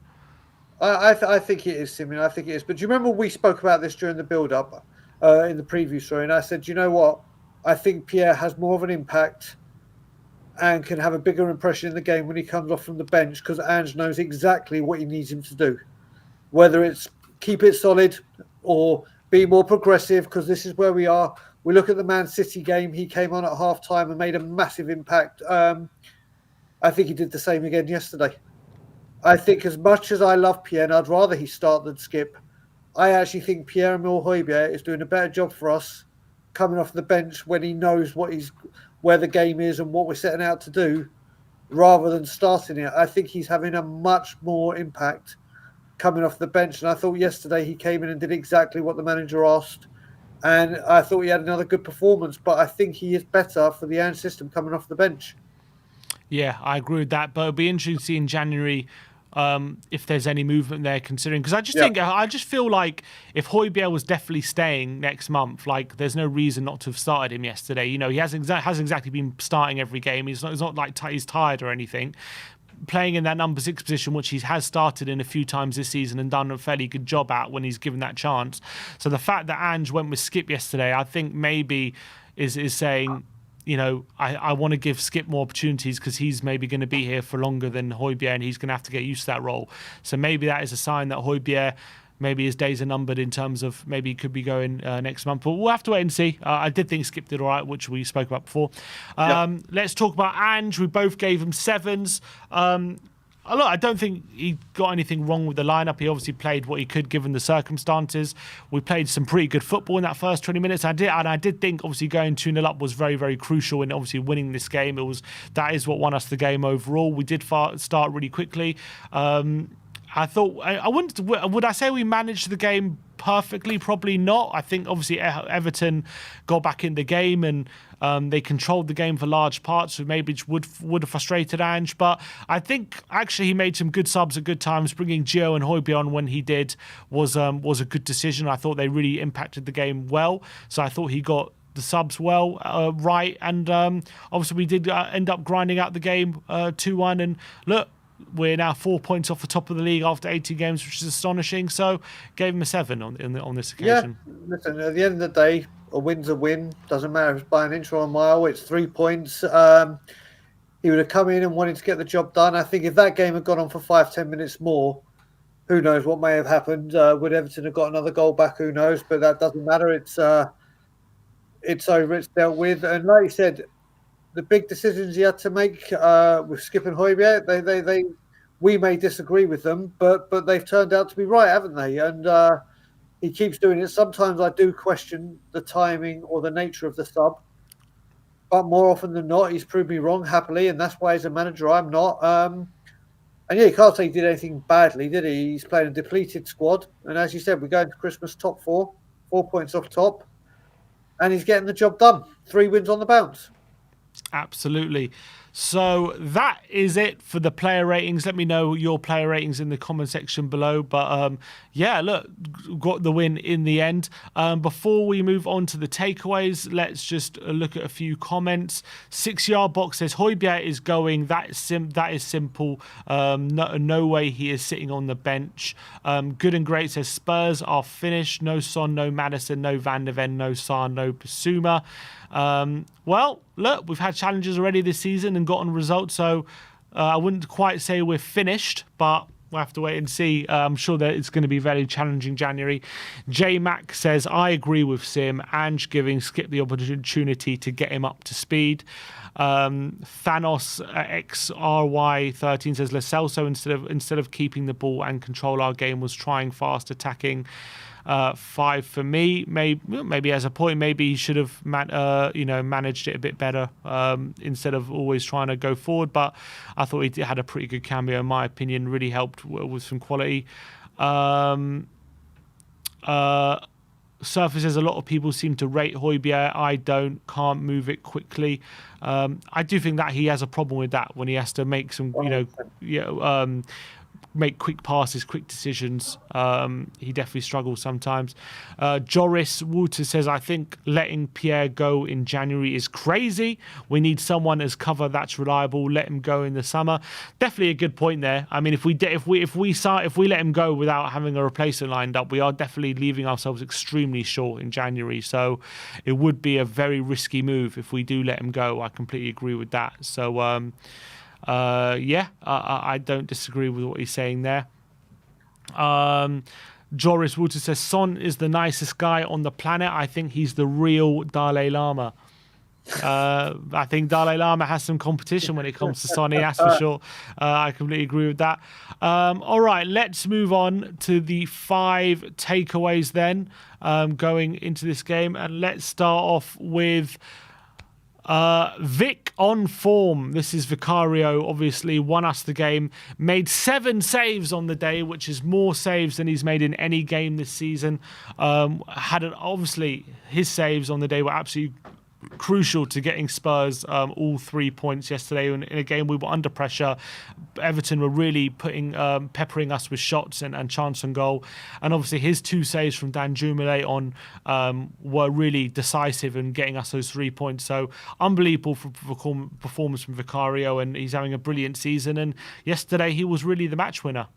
I think it is, Simeon. I think it is. But do you remember we spoke about this during the build-up in the preview story? And I said, you know what? I think Pierre has more of an impact and can have a bigger impression in the game when he comes off from the bench, because Ange knows exactly what he needs him to do. Whether it's keep it solid or be more progressive, because this is where we are. We look at the Man City game. He came on at half-time and made a massive impact. I think he did the same again yesterday. I think as much as I love Pierre, and I'd rather he start than Skip, I actually think Pierre-Emile Højbjerg is doing a better job for us coming off the bench when he knows where the game is and what we're setting out to do, rather than starting it. I think he's having a much more impact coming off the bench. And I thought yesterday he came in and did exactly what the manager asked. And I thought he had another good performance, but I think he is better for the Ange system coming off the bench. Yeah, I agree with that. But it'll be interesting to see in January if there's any movement there, considering, because I just feel like if Højbjerg was definitely staying next month, like there's no reason not to have started him yesterday. He hasn't exactly been starting every game. He's not like he's tired or anything. Playing in that number 6 position, which he has started in a few times this season and done a fairly good job at when he's given that chance. So the fact that Ange went with Skip yesterday, I think maybe is saying, I want to give Skip more opportunities because he's maybe going to be here for longer than Højbjerg, and he's going to have to get used to that role. So maybe that is a sign that Højbjerg, maybe his days are numbered in terms of maybe he could be going next month. But we'll have to wait and see. I did think Skip did all right, which we spoke about before. Let's talk about Ange. We both gave him 7s. Look, I don't think he got anything wrong with the lineup. He obviously played what he could given the circumstances. We played some pretty good football in that first 20 minutes. I did think obviously going 2-0 up was very, very crucial in obviously winning this game. That is what won us the game overall. We did start really quickly. I thought would I say we managed the game perfectly? Probably not. I think obviously Everton got back in the game and they controlled the game for large parts, so maybe it would have frustrated Ange. But I think actually he made some good subs at good times. Bringing Gio and Højbjerg on when he did was a good decision. I thought they really impacted the game well. So I thought he got the subs well right, and obviously we did end up grinding out the game 2-1. And look, we're now 4 points off the top of the league after 80 games, which is astonishing. So gave him a 7 on this occasion. Yeah, listen, at the end of the day, a win's a win. Doesn't matter if it's by an inch or a mile. It's 3 points. He would have come in and wanted to get the job done. I think if that game had gone on for 5-10 minutes more, who knows what may have happened. Would Everton have got another goal back? Who knows? But that doesn't matter. It's over. It's dealt with. And like you said, the big decisions he had to make with Skip and Højbjerg, we may disagree with them, but they've turned out to be right, haven't they? And he keeps doing it. Sometimes I do question the timing or the nature of the sub, but more often than not, he's proved me wrong happily, and that's why as a manager I'm not. And yeah, you can't say he did anything badly, did he? He's playing a depleted squad, and as you said, we're going to Christmas top 4 points off top, and he's getting the job done. 3 wins on the bounce. Absolutely. So that is it for the player ratings. Let me know your player ratings in the comment section below. But yeah, look, got the win in the end. Before we move on to the takeaways, let's just look at a few comments. 6 Yard Box says Højbjerg is going. That is simple. No way he is sitting on the bench. Good and Great says Spurs are finished. No Son, no Maddison, no Van de Ven, no Sarr, no Basuma. Well, look, we've had challenges already this season and gotten results, so I wouldn't quite say we're finished, but we'll have to wait and see. I'm sure that it's going to be very challenging January. J Mac says, I agree with Sim. Ange giving Skip the opportunity to get him up to speed. Thanos XRY13 says Lo Celso instead of keeping the ball and control our game was trying fast attacking. 5 for me. Maybe as a point, maybe he should have managed it a bit better instead of always trying to go forward. But I thought he had a pretty good cameo, in my opinion. Really helped with some quality. Surface says a lot of people seem to rate Højbjerg. I don't, can't move it quickly. I do think that he has a problem with that when he has to make some, 100%. make quick passes, quick decisions. He definitely struggles sometimes. Joris Walter says, I think letting Pierre go in January is crazy. We need someone as cover that's reliable. Let him go in the summer. Definitely a good point there. I mean, if we let him go without having a replacement lined up, we are definitely leaving ourselves extremely short in January. So it would be a very risky move if we do let him go. I completely agree with that. So I don't disagree with what he's saying there. Joris Walter says Son is the nicest guy on the planet. I think he's the real Dalai Lama. I think Dalai Lama has some competition when it comes to Sonny, that's for sure. I completely agree with that. All right, let's move on to the 5 takeaways then, going into this game. And let's start off with Vic on form. This is Vicario, obviously won us the game, made 7 saves on the day, which is more saves than he's made in any game this season. Obviously his saves on the day were absolutely crucial to getting Spurs all 3 points yesterday in a game we were under pressure. Everton were really peppering us with shots and chance on goal, and obviously his 2 saves from Danjumile on were really decisive in getting us those 3 points. So unbelievable performance from Vicario, and he's having a brilliant season, and yesterday he was really the match winner.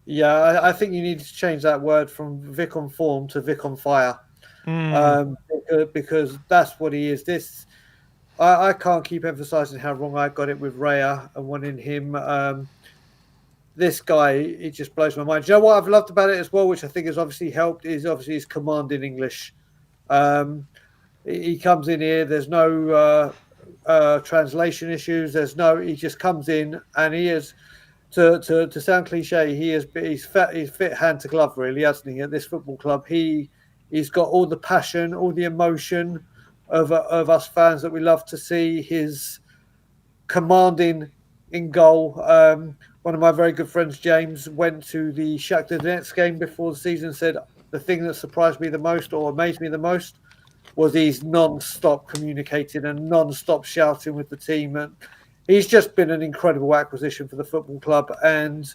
Yeah, I think you need to change that word from Vic on form to Vic on fire. Because that's what he is. I can't keep emphasizing how wrong I got it with Raya and wanting him. This guy, it just blows my mind. Do you know what I've loved about it as well, which I think has obviously helped, is obviously his command in English. He comes in here. There's no translation issues. He just comes in and he is. To sound cliche, he's fit hand to glove, really, hasn't he? At this football club, he's got all the passion, all the emotion of us fans that we love to see. His commanding in goal. One of my very good friends, James, went to the Shakhtar Donetsk game before the season. Said the thing that surprised me the most or amazed me the most was he's non-stop communicating and non-stop shouting with the team, and he's just been an incredible acquisition for the football club. And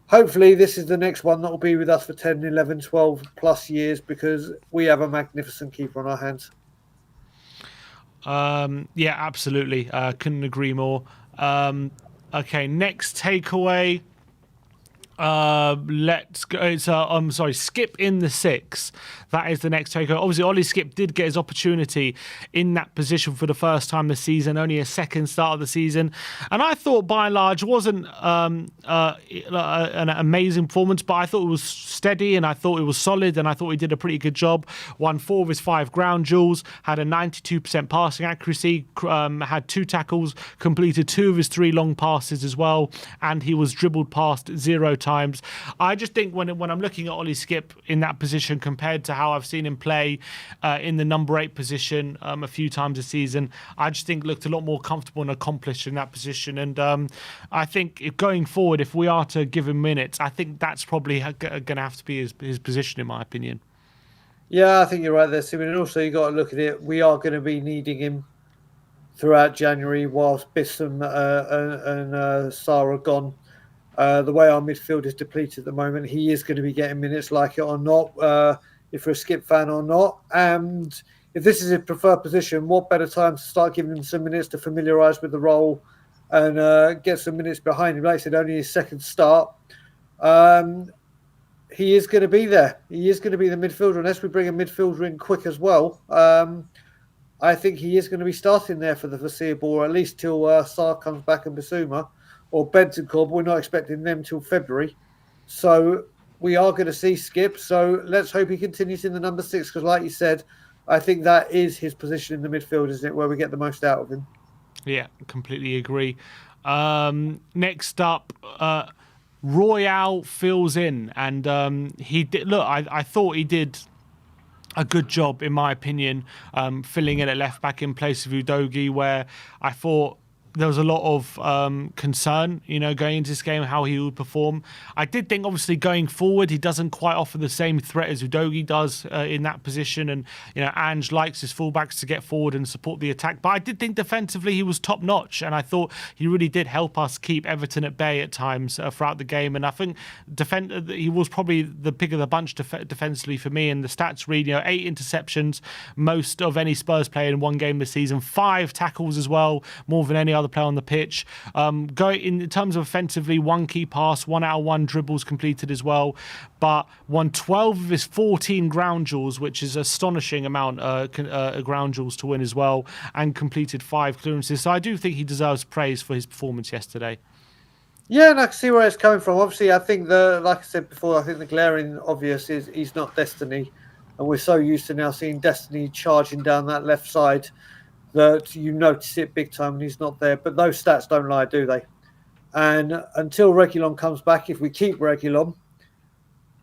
hopefully this is the next one that will be with us for 10, 11, 12 plus years, because we have a magnificent keeper on our hands. Yeah, absolutely. Couldn't agree more. Okay, next takeaway. Let's go. It's Skip in the 6. That is the next takeover. Obviously, Ollie Skip did get his opportunity in that position for the first time this season, only a second start of the season. And I thought, by and large, wasn't an amazing performance, but I thought it was steady and I thought it was solid and I thought he did a pretty good job. Won 4 of his 5 ground duels, had a 92% passing accuracy, had 2 tackles, completed 2 of his 3 long passes as well, and he was dribbled past 0 times. I just think when I'm looking at Ollie Skip in that position compared to how I've seen him play in the number 8 position a few times this season, I just think looked a lot more comfortable and accomplished in that position. And I think going forward, if we are to give him minutes, I think that's probably going to have to be his position, in my opinion. Yeah, I think you're right there, Simon. And also, you got to look at it. We are going to be needing him throughout January whilst Bissam and Sarr are gone. The way our midfield is depleted at the moment, he is going to be getting minutes, like it or not, if you're a Skip fan or not. And if this is his preferred position, what better time to start giving him some minutes to familiarise with the role and get some minutes behind him. Like I said, only his second start. He is going to be there. He is going to be the midfielder, unless we bring a midfielder in quick as well. I think he is going to be starting there for the foreseeable, or at least till Sarr comes back and Bissouma. Or Bentancur, but we're not expecting them till February. So we are going to see Skip. So let's hope he continues in the number 6, because like you said, I think that is his position in the midfield, isn't it, where we get the most out of him. Yeah, completely agree. Next up, Royale fills in, and he did. Look, I thought he did a good job, in my opinion, filling in at left back in place of Udogie, where I thought there was a lot of concern, going into this game, how he would perform. I did think, obviously, going forward, he doesn't quite offer the same threat as Udogie does in that position. And, Ange likes his fullbacks to get forward and support the attack. But I did think defensively he was top notch. And I thought he really did help us keep Everton at bay at times throughout the game. And I think he was probably the pick of the bunch defensively for me. And the stats read, 8 interceptions, most of any Spurs player in one game this season, 5 tackles as well, more than any other player on the pitch. Going in terms of offensively, 1 key pass, 1 out of 1 dribbles completed as well, but won 12 of his 14 ground duels, which is an astonishing amount ground duels to win as well, and completed 5 clearances. So I do think he deserves praise for his performance yesterday. Yeah, and I can see where it's coming from. Obviously, I think like I said before, I think the glaring obvious is he's not Destiny, and we're so used to now seeing Destiny charging down that left side that you notice it big time when he's not there. But those stats don't lie, do they? And until Reguilon comes back, if we keep Reguilon,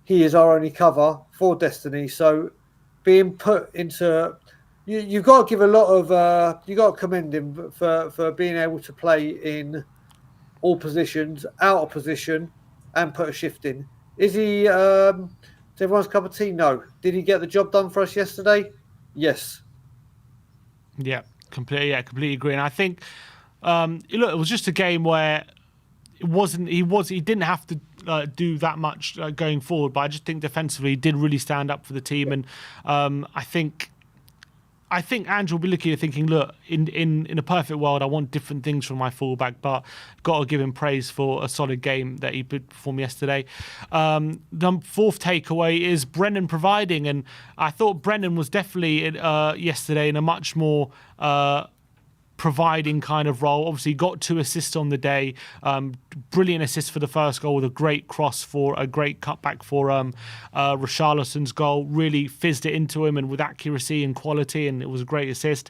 he is our only cover for Destiny. So being put into... You've got to give a lot of... you've got to commend him for being able to play in all positions, out of position, and put a shift in. Is he... is everyone's cup of tea? No. Did he get the job done for us yesterday? Yes. Yeah. Completely agree. And I think, it was just a game where he didn't have to do that much going forward, but I just think defensively he did really stand up for the team. And I think Ange will be looking at thinking, look, in a perfect world, I want different things from my fullback, but got to give him praise for a solid game that he performed yesterday. The fourth takeaway is Brennan providing, and I thought Brennan was definitely yesterday in a much more providing kind of role. Obviously got 2 assists on the day, brilliant assist for the first goal with a great cross for a great cutback for Richarlison's goal, really fizzed it into him and with accuracy and quality, and it was a great assist.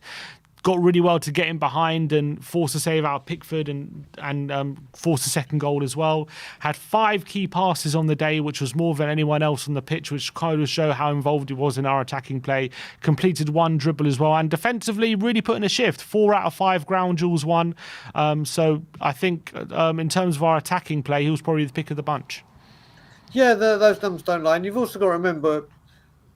Got really well to get him behind and force a save out of Pickford and force a second goal as well. Had 5 key passes on the day, which was more than anyone else on the pitch, which kind of show how involved he was in our attacking play. Completed 1 dribble as well, and defensively really put in a shift. 4 out of 5 ground duels won. So I think in terms of our attacking play, he was probably the pick of the bunch. Yeah, those numbers don't lie. And you've also got to remember,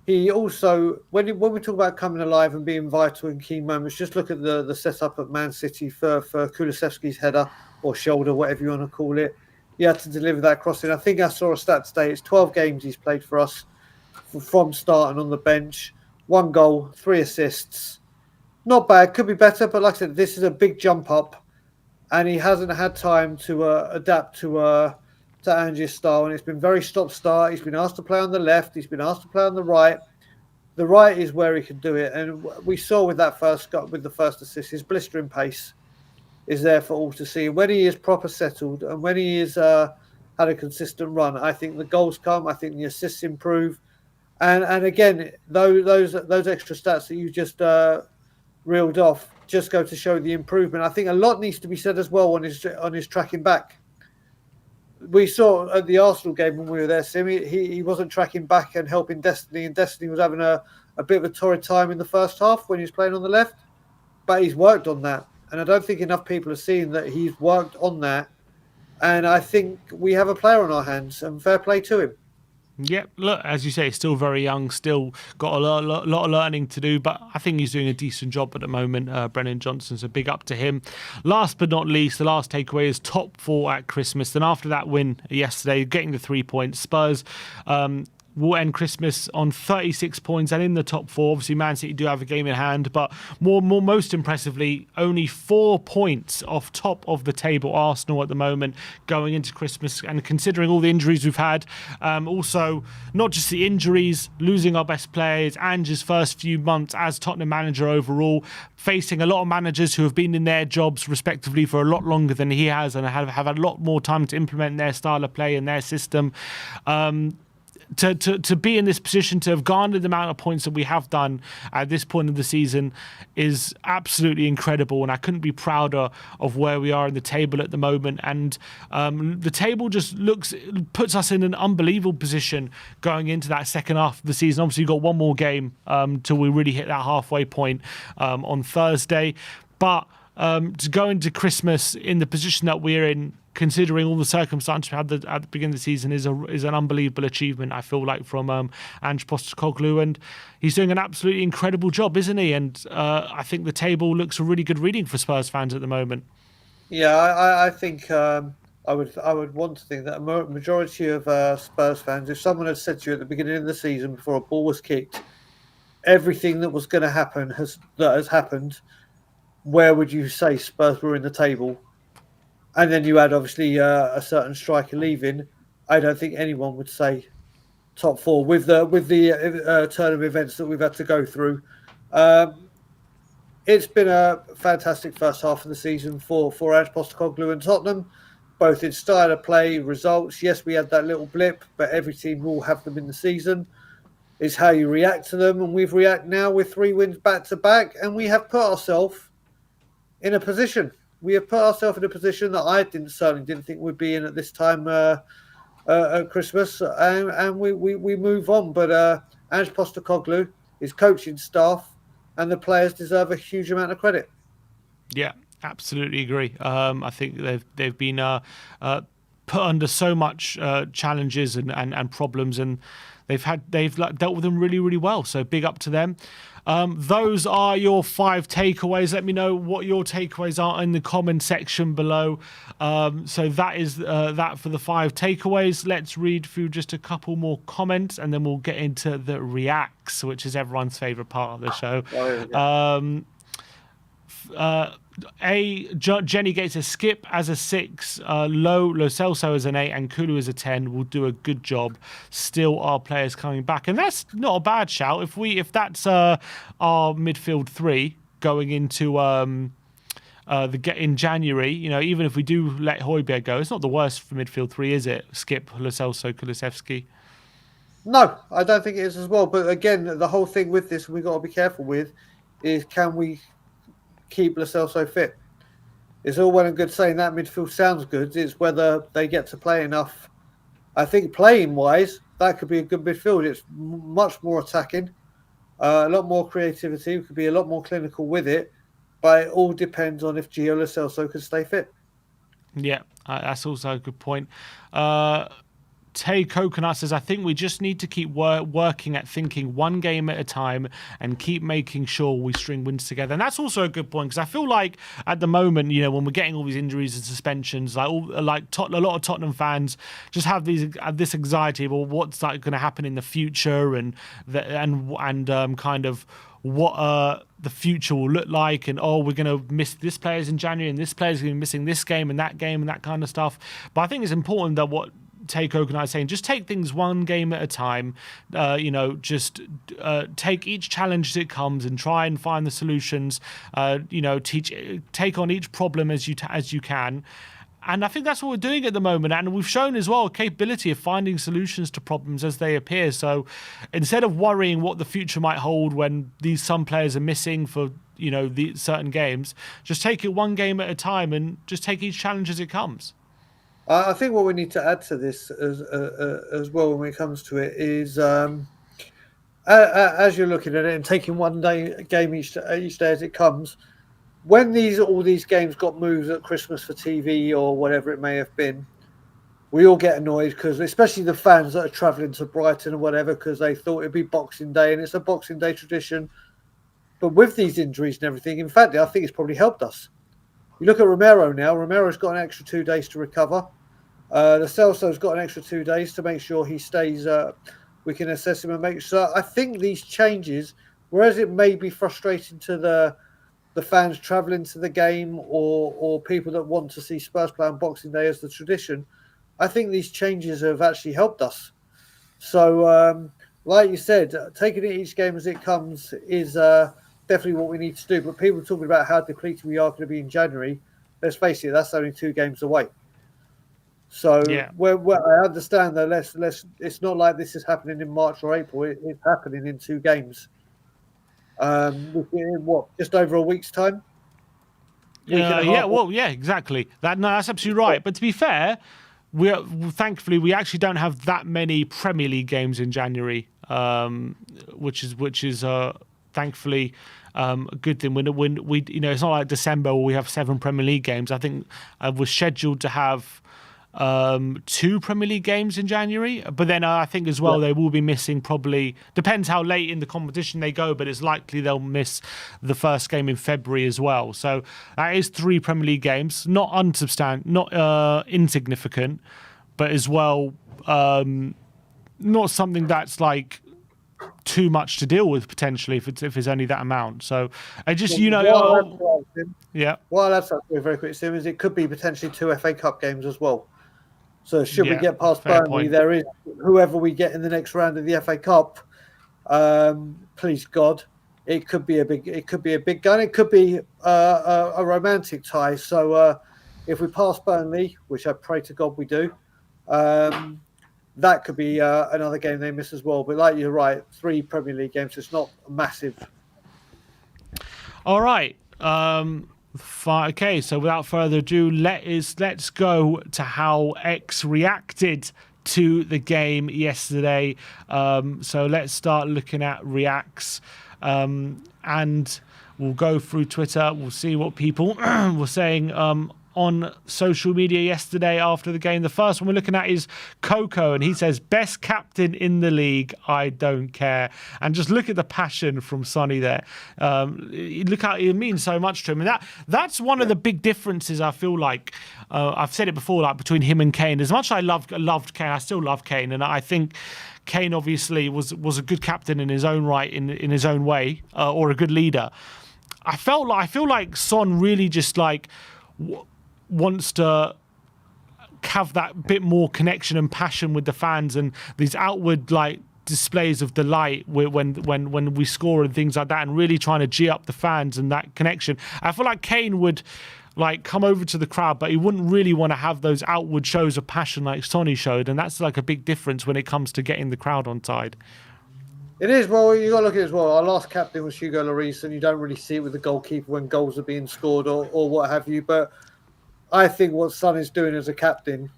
he also, when we talk about coming alive and being vital in key moments, just look at the setup at Man City for Kulusevski's header or shoulder, whatever you want to call it. He had to deliver that crossing. I think I saw a stat today. It's 12 games he's played for us from starting on the bench. 1 goal, 3 assists. Not bad. Could be better, but like I said, this is a big jump up, and he hasn't had time to adapt to Ange's style, and it's been very stop-start. He's been asked to play on the left. He's been asked to play on the right. The right is where he can do it, and we saw with the first assist, his blistering pace is there for all to see. When he is proper settled and when he is had a consistent run, I think the goals come. I think the assists improve, and again, those extra stats that you just reeled off just go to show the improvement. I think a lot needs to be said as well on his tracking back. We saw at the Arsenal game when we were there, Sim, he wasn't tracking back and helping Destiny, and Destiny was having a bit of a torrid time in the first half when he was playing on the left. But he's worked on that, and I don't think enough people are seeing that he's worked on that. And I think we have a player on our hands, and fair play to him. Yeah, look, as you say, still very young, still got a lot of learning to do, but I think he's doing a decent job at the moment. Brennan Johnson, so big up to him. Last but not least, the last takeaway is top 4 at Christmas. And after that win yesterday, getting the 3 points, Spurs will end Christmas on 36 points and in the top 4. Obviously, Man City do have a game in hand, but most impressively, only 4 points off top of the table Arsenal at the moment going into Christmas. And considering all the injuries we've had, also not just the injuries, losing our best players, Ange's first few months as Tottenham manager overall, facing a lot of managers who have been in their jobs respectively for a lot longer than he has and have had a lot more time to implement their style of play and their system. To be in this position, to have garnered the amount of points that we have done at this point of the season is absolutely incredible, and I couldn't be prouder of where we are in the table at the moment. And the table just puts us in an unbelievable position going into that second half of the season. Obviously, you've got one more game till we really hit that halfway point on Thursday, but to go into Christmas in the position that we're in, considering all the circumstances we had at the beginning of the season, is an unbelievable achievement, I feel like, from Ange Postecoglou, and he's doing an absolutely incredible job, isn't he? And I think the table looks a really good reading for Spurs fans at the moment. Yeah, I think I would want to think that a majority of Spurs fans, if someone had said to you at the beginning of the season before a ball was kicked, everything that was going to happen has happened, where would you say Spurs were in the table? And then you had obviously a certain striker leaving. I don't think anyone would say top four with the turn of events that we've had to go through. Um, it's been a fantastic first half of the season for Ange Postecoglou and Tottenham, both in style of play, results. Yes, we had that little blip, but every team will have them in the season. It's how you react to them, and we've reacted now with 3 wins back to back, and we have put ourselves in a position. We have put ourselves in a position that I certainly didn't think we'd be in at this time at Christmas, and we move on. But Ange Postecoglou, his coaching staff, and the players deserve a huge amount of credit. Yeah, absolutely agree. I think they've been put under so much challenges and problems, and they've dealt with them really, really well. So big up to them. Those are your 5 takeaways. Let me know what your takeaways are in the comment section below. So that is that for the 5 takeaways. Let's read through just a couple more comments, and then we'll get into the reacts, which is everyone's favourite part of the show. Jenny gets a Skip as a 6, Lo Celso as an 8, and Kulu as a 10. Will do a good job. Still, our players coming back, and that's not a bad shout. If that's our midfield 3 going into in January, even if we do let Højbjerg go, it's not the worst for midfield 3, is it? Skip, Lo Celso, Kulusevski. No, I don't think it is as well. But again, the whole thing with this, we've got to be careful with, is can we keep Lo Celso fit? It's all well and good saying that midfield sounds good. It's whether they get to play enough. I think playing wise, that could be a good midfield. It's much more attacking, a lot more creativity. We could be a lot more clinical with it, but it all depends on if Gio Lo Celso can stay fit. Yeah, that's also a good point. Tay Coconut says, I think we just need to keep working at thinking one game at a time and keep making sure we string wins together. And that's also a good point, because I feel like at the moment, when we're getting all these injuries and suspensions, a lot of Tottenham fans just have this anxiety about what's going to happen in the future and kind of what the future will look like, and we're going to miss this players in January and this player's going to be missing this game and that kind of stuff. But I think it's important that what Take Organize saying, just take things one game at a time, just take each challenge as it comes and try and find the solutions, take on each problem as you can. And I think that's what we're doing at the moment. And we've shown as well a capability of finding solutions to problems as they appear. So instead of worrying what the future might hold when some players are missing for, the certain games, just take it one game at a time and just take each challenge as it comes. I think what we need to add to this as well when it comes to it is, as you're looking at it and taking one game each day as it comes, when all these games got moved at Christmas for TV or whatever it may have been, we all get annoyed, because especially the fans that are travelling to Brighton or whatever, because they thought it'd be Boxing Day and it's a Boxing Day tradition. But with these injuries and everything, in fact, I think it's probably helped us. You look at Romero now. Romero's got an extra 2 days to recover. Lo Celso's got an extra 2 days to make sure he stays. We can assess him and make sure. I think these changes, whereas it may be frustrating to the fans travelling to the game or people that want to see Spurs play on Boxing Day as the tradition, I think these changes have actually helped us. So, like you said, taking it each game as it comes is definitely what we need to do. But people talking about how depleted we are going to be in January, let's face it, that's only 2 games away. So yeah. I understand that it's not like this is happening in March or April. It's happening in 2 games. Just over a week's time? Exactly. That's absolutely right. But to be fair, thankfully we actually don't have that many Premier League games in January, which is thankfully a good thing. When we, it's not like December where we have 7 Premier League games. I think we're scheduled to have 2 Premier League games in January, but then I think as well they will be missing, probably depends how late in the competition they go, but it's likely they'll miss the first game in February as well. So that is 3 Premier League games, not insignificant, but as well not something that's like too much to deal with potentially if it's only that amount. So I just yeah. Well, that's very quick, Sim, is it could be potentially 2 FA Cup games as well. So should we get past Burnley, point. there is whoever we get in the next round of the FA Cup. Please God, it could be a big gun. It could be a romantic tie. So if we pass Burnley, which I pray to God we do, that could be another game they miss as well. But like you're right, 3 Premier League games. It's not massive. All right. Okay, so without further ado, let's go to how X reacted to the game yesterday. So let's start looking at reacts, and we'll go through Twitter. We'll see what people were saying on social media yesterday after the game. The first one we're looking at is Coco, and he says, best captain in the league, I don't care. And just look at the passion from Sonny there. Look how it means so much to him. And that's one of the big differences, I feel like. I've said it before, like between him and Kane. As much as I loved Kane, I still love Kane. And I think Kane obviously was a good captain in his own right, in his own way, or a good leader. I feel like Son really just like wants to have that bit more connection and passion with the fans, and these outward like displays of delight when we score and things like that, and really trying to G up the fans and that connection. I feel like Kane would like come over to the crowd, but he wouldn't really want to have those outward shows of passion like Sonny showed, and that's like a big difference when it comes to getting the crowd on side. It is. Well, you got to look at it as well. Our last captain was Hugo Lloris, and you don't really see it with the goalkeeper when goals are being scored or what have you, but I think what Son is doing as a captain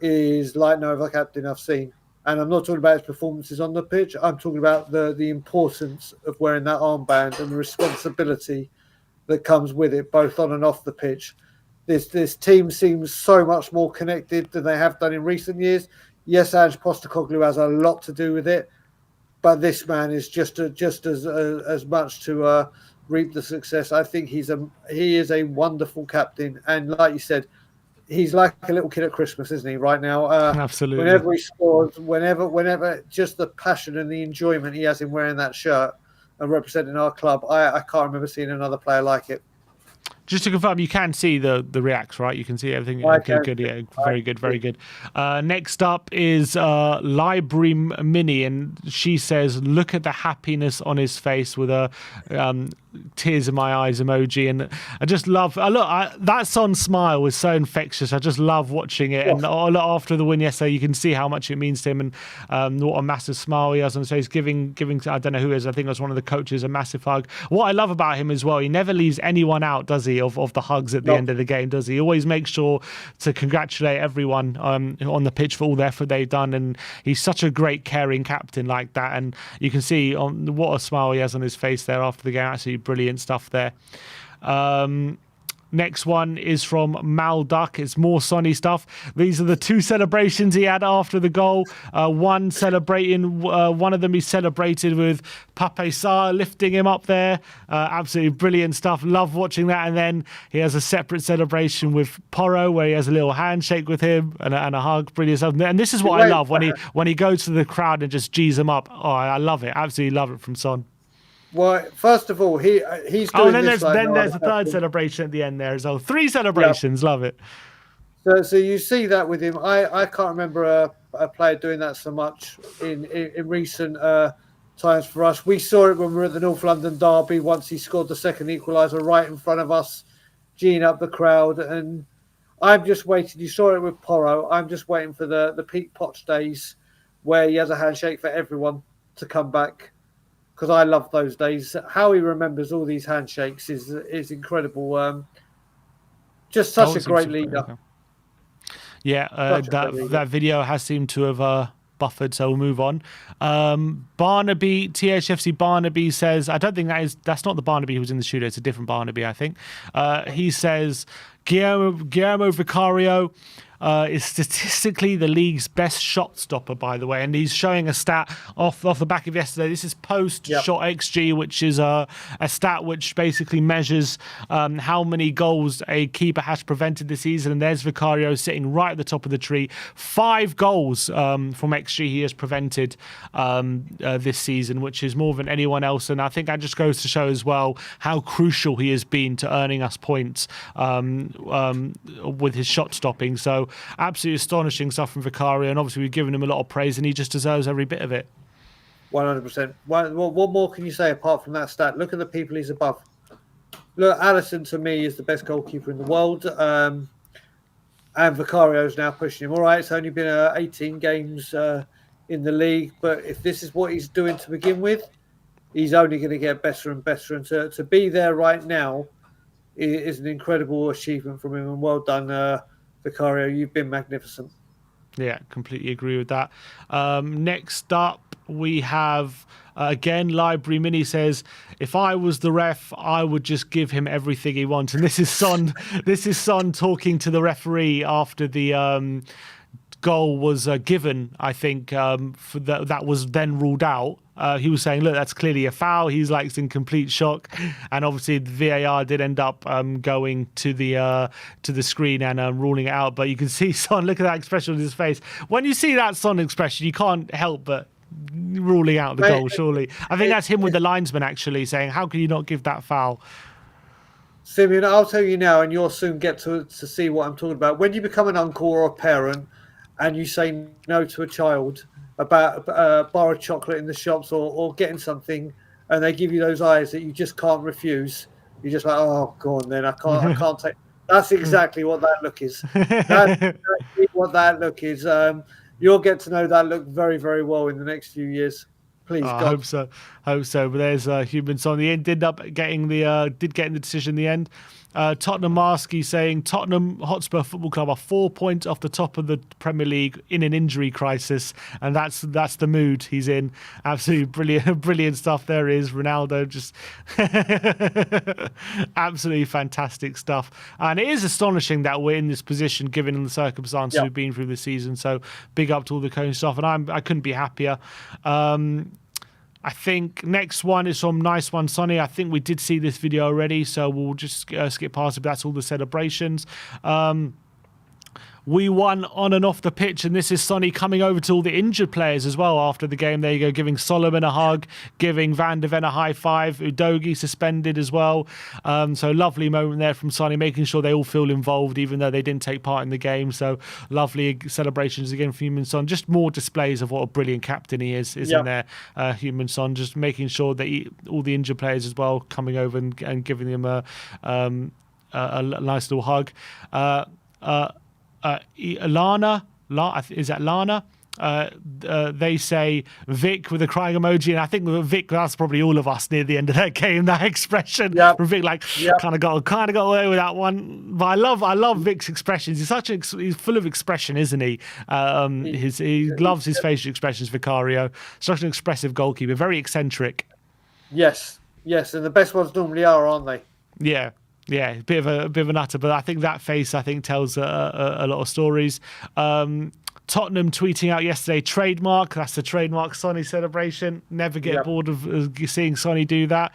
is like no other captain I've seen. And I'm not talking about his performances on the pitch. I'm talking about the importance of wearing that armband and the responsibility that comes with it, both on and off the pitch. This team seems so much more connected than they have done in recent years. Yes, Ange Postecoglou has a lot to do with it, but this man is just as much to reap the success. I think he is a wonderful captain, and like you said, he's like a little kid at Christmas, isn't he? Right now, absolutely. Whenever he scores, whenever, just the passion and the enjoyment he has in wearing that shirt and representing our club, I can't remember seeing another player like it. Just to confirm, you can see the reacts, right? You can see everything. Okay, good. Yeah, very good, very good. Next up is Library Mini, and she says, "Look at the happiness on his face with a tears in my eyes emoji." And I just love. That Son smile was so infectious. I just love watching it. And after the win yesterday, you can see how much it means to him, and what a massive smile he has on his face. Giving I don't know who it is. I think it was one of the coaches, a massive hug. What I love about him as well, he never leaves anyone out, does he? Of the hugs at the end of the game, does he? Always makes sure to congratulate everyone on the pitch for all the effort they've done, and he's such a great, caring captain like that. And you can see what a smile he has on his face there after the game. Absolutely brilliant stuff there. Next one is from Mal Duck. It's more Sonny stuff. These are the 2 celebrations he had after the goal. One of them he celebrated with Pape Sarr lifting him up there. Absolutely brilliant stuff. Love watching that. And then he has a separate celebration with Porro where he has a little handshake with him and a hug. Brilliant stuff. And this is what I love when he goes to the crowd and just G's them up. Oh, I love it. Absolutely love it from Son. Well, first of all, he's doing and then this there's a third celebration at the end there as well. 3 celebrations, love it. So you see that with him. I can't remember a player doing that so much in recent times for us. We saw it when we were at the North London derby. Once he scored the second equaliser right in front of us, geeing up the crowd. And I'm just waiting. You saw it with Porro. I'm just waiting for the Pete Potts days where he has a handshake for everyone to come back. Because I love those days. How he remembers all these handshakes is incredible. Just such a great leader. Yeah, that video has seemed to have buffered, so we'll move on. Barnaby, THFC Barnaby says, I don't think that's not the Barnaby who was in the studio, it's a different Barnaby, I think. He says, Guillermo Vicario is statistically the league's best shot stopper, by the way, and he's showing a stat off the back of yesterday. This is post shot XG, which is a stat which basically measures how many goals a keeper has prevented this season. And there's Vicario sitting right at the top of the tree. 5 goals from XG he has prevented this season, which is more than anyone else. And I think that just goes to show as well how crucial he has been to earning us points with his shot stopping. So absolutely astonishing stuff from Vicario, and obviously we've given him a lot of praise, and he just deserves every bit of it. 100%. What more can you say apart from that stat? Look at the people he's above. Look, Alisson to me is the best goalkeeper in the world, and Vicario's now pushing him. All right, it's only been 18 games in the league, but if this is what he's doing to begin with, he's only going to get better and better. And to be there right now is an incredible achievement from him, and well done, Vicario. You've been magnificent. Yeah, completely agree with that. Next up, we have again Library Mini says, if I was the ref, I would just give him everything he wants. And this is Son. This is Son talking to the referee after the goal was given. I think for that was then ruled out. He was saying, look, that's clearly a foul. He's like in complete shock. And obviously the VAR did end up going to the screen and ruling it out. But you can see Son, look at that expression on his face. When you see that Son expression, you can't help but ruling out the goal, surely. I think that's him with the linesman actually saying, how can you not give that foul? Simeon, I'll tell you now, and you'll soon get to see what I'm talking about. When you become an uncle or a parent and you say no to a child about a bar of chocolate in the shops or getting something, and they give you those eyes that you just can't refuse, you're just like, oh, go on then, I can't take. That's exactly what that look is. That's exactly what that look is. You'll get to know that look very, very well in the next few years. Please, God. I hope so. But there's Human Son. The end did up getting the decision in the end. Tottenham Marsky saying Tottenham Hotspur Football Club are 4 points off the top of the Premier League in an injury crisis, and that's the mood he's in. Absolutely brilliant stuff. There is Ronaldo, just absolutely fantastic stuff. And it is astonishing that we're in this position given the circumstances we've been through this season. So big up to all the coaching staff, and I couldn't be happier. I think next one is from Nice One Sonny. I think we did see this video already, so we'll just skip past it. But that's all the celebrations. We won on and off the pitch, and this is Sonny coming over to all the injured players as well after the game. There you go, giving Solomon a hug, giving Van de Ven a high five, Udogie suspended as well. So lovely moment there from Sonny, making sure they all feel involved even though they didn't take part in the game. So lovely celebrations again from Human Son. Just more displays of what a brilliant captain he is in there, Human Son. Just making sure that all the injured players as well coming over and giving them a nice little hug. Lana, is that Lana? They say Vic with a crying emoji, and I think with Vic, that's probably all of us near the end of that game. That expression from Vic, kind of got away with that one. But I love Vic's expressions. He's full of expression, isn't he? He loves his facial expressions. Vicario, such an expressive goalkeeper, very eccentric. Yes, and the best ones normally are, aren't they? Yeah, a bit of a nutter, but I think that face tells a lot of stories. Tottenham tweeting out yesterday, trademark. That's the trademark Sonny celebration. Never get bored of seeing Sonny do that.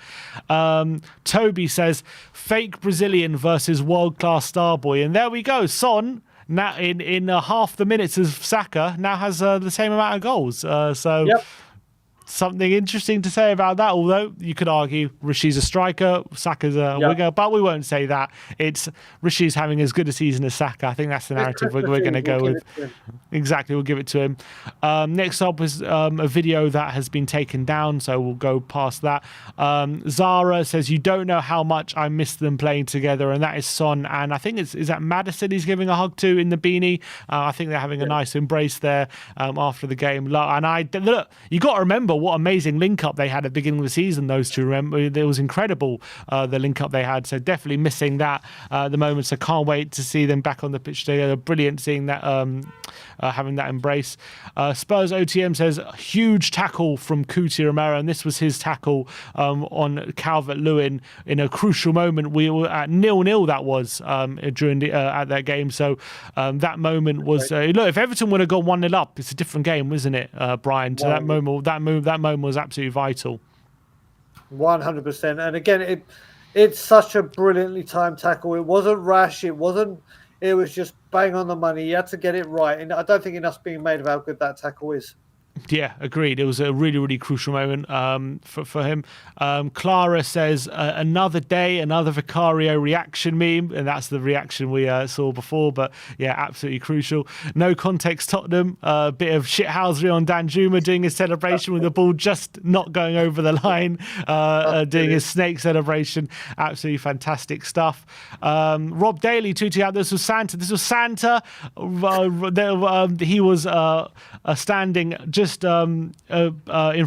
Toby says, fake Brazilian versus world-class star boy. And there we go. Son, now in half the minutes of Saka, now has the same amount of goals. Something interesting to say about that, although you could argue Rishi's a striker, Saka's a winger, but we won't say that. It's Rishi's having as good a season as Saka. I think that's the narrative we're going to go with. Exactly, we'll give it to him. Next up is a video that has been taken down, so we'll go past that. Zara says, you don't know how much I miss them playing together, and that is Son, and I think is that Maddison he's giving a hug to in the beanie. I think they're having a nice embrace there after the game. And look, you got to remember, what amazing link up they had at the beginning of the season. Those two, remember, it was incredible the link up they had. So definitely missing that at the moment. So can't wait to see them back on the pitch together. Brilliant seeing that, having that embrace. Spurs OTM says huge tackle from Cuti Romero, and this was his tackle on Calvert-Lewin in a crucial moment. We were at 0-0. That was during the at that game. So that moment was look. If Everton would have gone 1-0 up, it's a different game, wasn't it, Brian? So that moment was absolutely vital. 100%. And again, it's such a brilliantly timed tackle. It wasn't rash. It was just bang on the money. You had to get it right. And I don't think enough's being made of how good that tackle is. Yeah, agreed. It was a really, really crucial moment for him. Clara says, another day, another Vicario reaction meme. And that's the reaction we saw before. But yeah, absolutely crucial. No context Tottenham. A bit of shithousery on Danjuma doing his celebration with the ball just not going over the line. Doing his snake celebration. Absolutely fantastic stuff. Rob Daly tweeting out, this was Santa. He was standing just in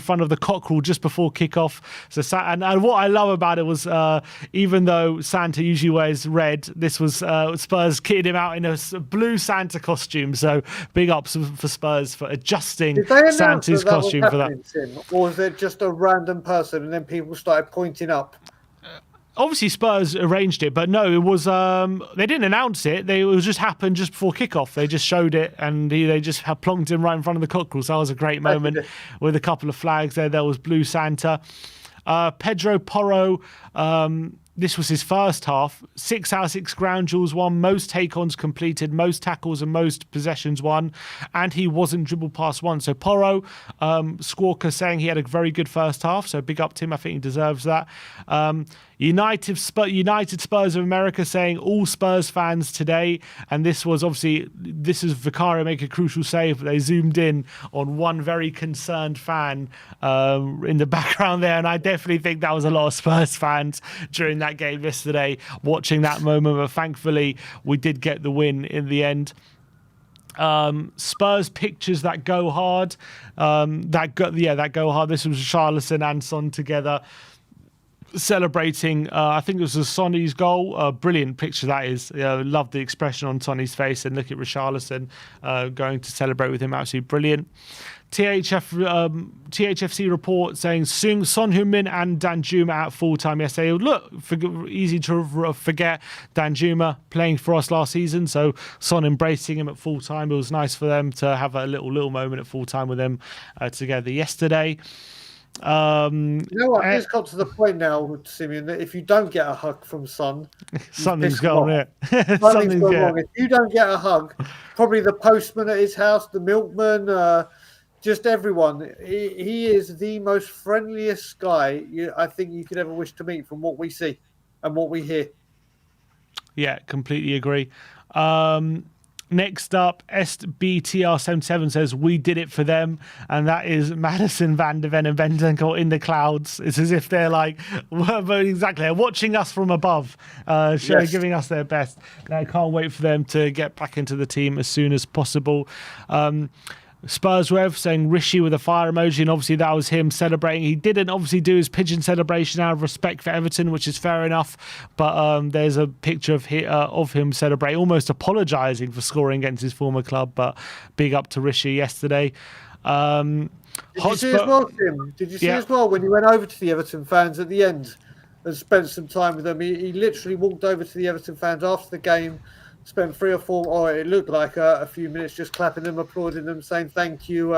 front of the cockerel just before kickoff. So, and what I love about it was, even though Santa usually wears red, this was Spurs kitted him out in a blue Santa costume. So big ups for Spurs for adjusting Santa's costume for that. Or was it just a random person and then people started pointing up? Obviously, Spurs arranged it, but no, it was they didn't announce it. It was just happened just before kickoff. They just showed it, and they just had plonked him right in front of the cockerel. So that was a great moment with a couple of flags there. There was Blue Santa. Pedro Porro, this was his first half. 6 out of 6 ground duels won, most take-ons completed, most tackles and most possessions won, and he wasn't dribbled past one. So Porro, Squawker saying he had a very good first half, so big up to him. I think he deserves that. United Spurs of America saying all Spurs fans today, and this is Vicario make a crucial save, but they zoomed in on one very concerned fan in the background there, and I definitely think that was a lot of Spurs fans during that game yesterday watching that moment, but thankfully we did get the win in the end. Spurs pictures that go hard, that go hard. This was Richarlison and Son together celebrating, I think it was Sonny's goal. Brilliant picture that is. Love the expression on Sonny's face, and look at Richarlison going to celebrate with him. Absolutely brilliant. THFC report saying Son Heung-min and Danjuma at full time yesterday. Look, easy to forget Danjuma playing for us last season, so Son embracing him at full time. It was nice for them to have a little moment at full time with him together yesterday. You know what? It's got to the point now, Simeon, that if you don't get a hug from Son, something's gone wrong. Something's gone wrong. If you don't get a hug, probably the postman at his house, the milkman, just everyone. He is the most friendliest guy I think you could ever wish to meet, from what we see and what we hear. Yeah, completely agree. Next up, SBTR77 says, we did it for them. And that is Madison, Van de Ven and Bentancur in the clouds. It's as if they're like, exactly, they're watching us from above, giving us their best. And I can't wait for them to get back into the team as soon as possible. Spurs Rev saying Rishi with a fire emoji, and obviously that was him celebrating. He didn't obviously do his pigeon celebration out of respect for Everton, which is fair enough, but there's a picture of him celebrating, almost apologising for scoring against his former club, but big up to Rishi yesterday. Did you see as well, Tim? Did you see as well when he went over to the Everton fans at the end and spent some time with them? He literally walked over to the Everton fans after the game, spent 3 or 4, or it looked like a few minutes, just clapping them, applauding them, saying thank you.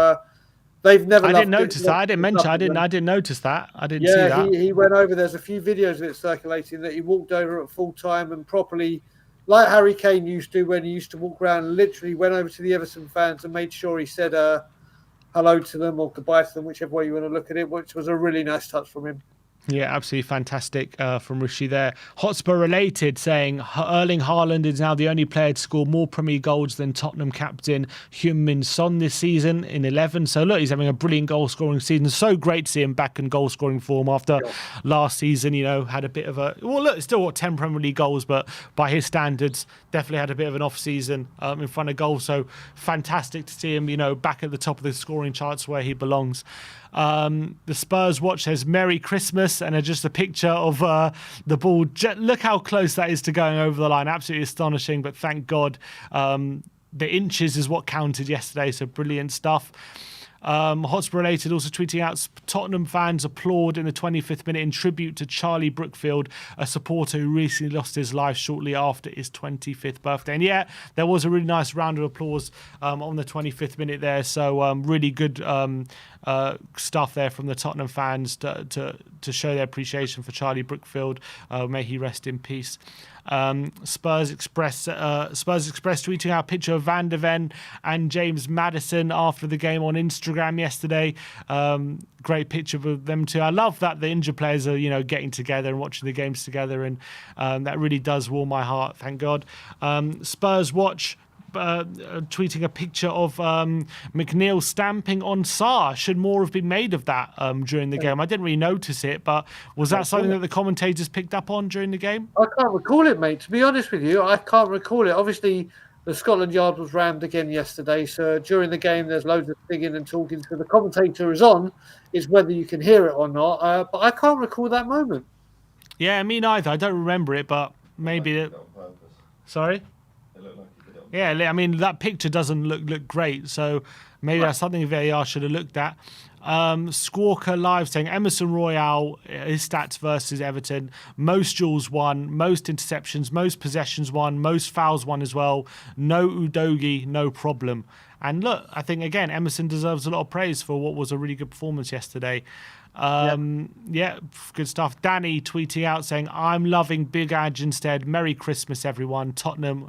They've never. I didn't notice that. I didn't notice that. I didn't see that. He went over. There's a few videos of it circulating that he walked over at full time and properly, like Harry Kane used to when he used to walk around. And literally went over to the Everton fans and made sure he said hello to them or goodbye to them, whichever way you want to look at it, which was a really nice touch from him. Yeah, absolutely fantastic from Rishi there. Hotspur related saying Erling Haaland is now the only player to score more Premier goals than Tottenham captain Heung-min Son this season in 11. So look, he's having a brilliant goal scoring season. So great to see him back in goal scoring form after last season, had a bit of a, it's still 10 Premier League goals, but by his standards, definitely had a bit of an off season in front of goal. So fantastic to see him, back at the top of the scoring charts where he belongs. The Spurs watch says Merry Christmas, and just a picture of the ball. Look how close that is to going over the line. Absolutely astonishing, but thank God the inches is what counted yesterday, so brilliant stuff. Hotspur Related also tweeting out Tottenham fans applaud in the 25th minute in tribute to Charlie Brookfield, a supporter who recently lost his life shortly after his 25th birthday. And yeah, there was a really nice round of applause on the 25th minute there. So really good stuff there from the Tottenham fans to show their appreciation for Charlie Brookfield. May he rest in peace. Spurs Express tweeting out a picture of Van de Ven and James Maddison after the game on Instagram yesterday. Great picture of them too. I love that the injured players are getting together and watching the games together, and that really does warm my heart, thank God. Spurs Watch tweeting a picture of McNeil stamping on Sarr. Should more have been made of that during the game? I didn't really notice it, but was that something that the commentators picked up on during the game? I can't recall it, mate. To be honest with you, I can't recall it. Obviously, the Scotland Yard was rammed again yesterday, so during the game there's loads of digging and talking. So the commentator is on, is whether you can hear it or not. But I can't recall that moment. Yeah, me neither. I don't remember it, but maybe. Sorry. Yeah, I mean, that picture doesn't look great, so maybe that's something VAR should have looked at. Squawker Live saying Emerson Royale, his stats versus Everton: most duels won, most interceptions, most possessions won, most fouls won as well. No Udogi, no problem. And look, I think again Emerson deserves a lot of praise for what was a really good performance yesterday. Yeah, good stuff. Danny tweeting out saying, I'm loving Big Ange instead. Merry Christmas, everyone. Tottenham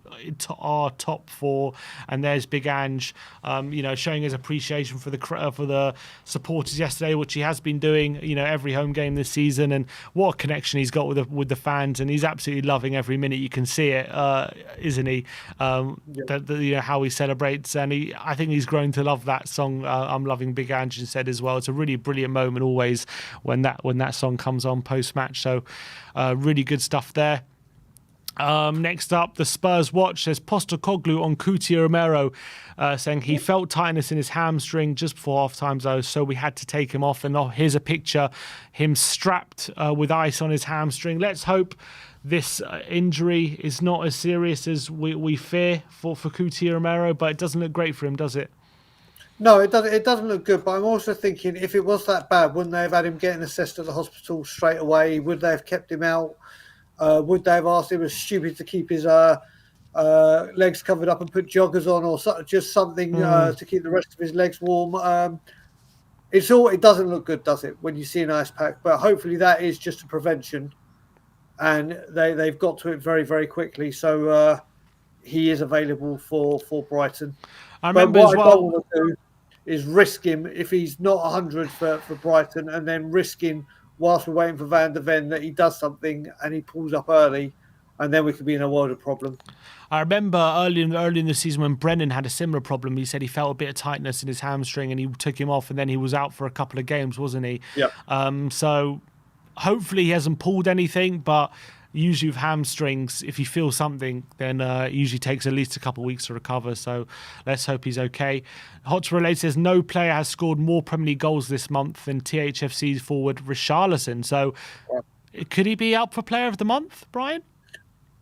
are top 4. And there's Big Ange, showing his appreciation for the supporters yesterday, which he has been doing, every home game this season. And what a connection he's got with the fans. And he's absolutely loving every minute. You can see it, isn't he? How he celebrates. And I think he's grown to love that song, I'm loving Big Ange instead as well. It's a really brilliant moment always when that song comes on post-match. So really good stuff there. Next up, the Spurs Watch says Postecoglou on Cuti Romero, saying he felt tightness in his hamstring just before half-time, so we had to take him off. And here's a picture, him strapped with ice on his hamstring. Let's hope this injury is not as serious as we fear for Cuti Romero, but it doesn't look great for him, does it? No, it doesn't. It doesn't look good. But I'm also thinking, if it was that bad, wouldn't they have had him getting assessed at the hospital straight away? Would they have kept him out? Would they have asked him? It was stupid to keep his legs covered up and put joggers on, or just something to keep the rest of his legs warm. It doesn't look good, does it, when you see an ice pack? But hopefully that is just a prevention, and they've got to it very, very quickly. So he is available for Brighton. I remember as well. What I don't want to do is risk him if he's not 100 for Brighton, and then risking whilst we're waiting for Van de Ven that he does something and he pulls up early, and then we could be in a world of problem. I remember early in the season when Brennan had a similar problem. He said he felt a bit of tightness in his hamstring and he took him off, and then he was out for a couple of games, wasn't he? Yeah. So hopefully he hasn't pulled anything, but usually with hamstrings, if you feel something, then it usually takes at least a couple of weeks to recover. So let's hope he's okay. Hotspur Related says no player has scored more Premier League goals this month than THFC's forward Richarlison. So could he be up for Player of the Month, Brian?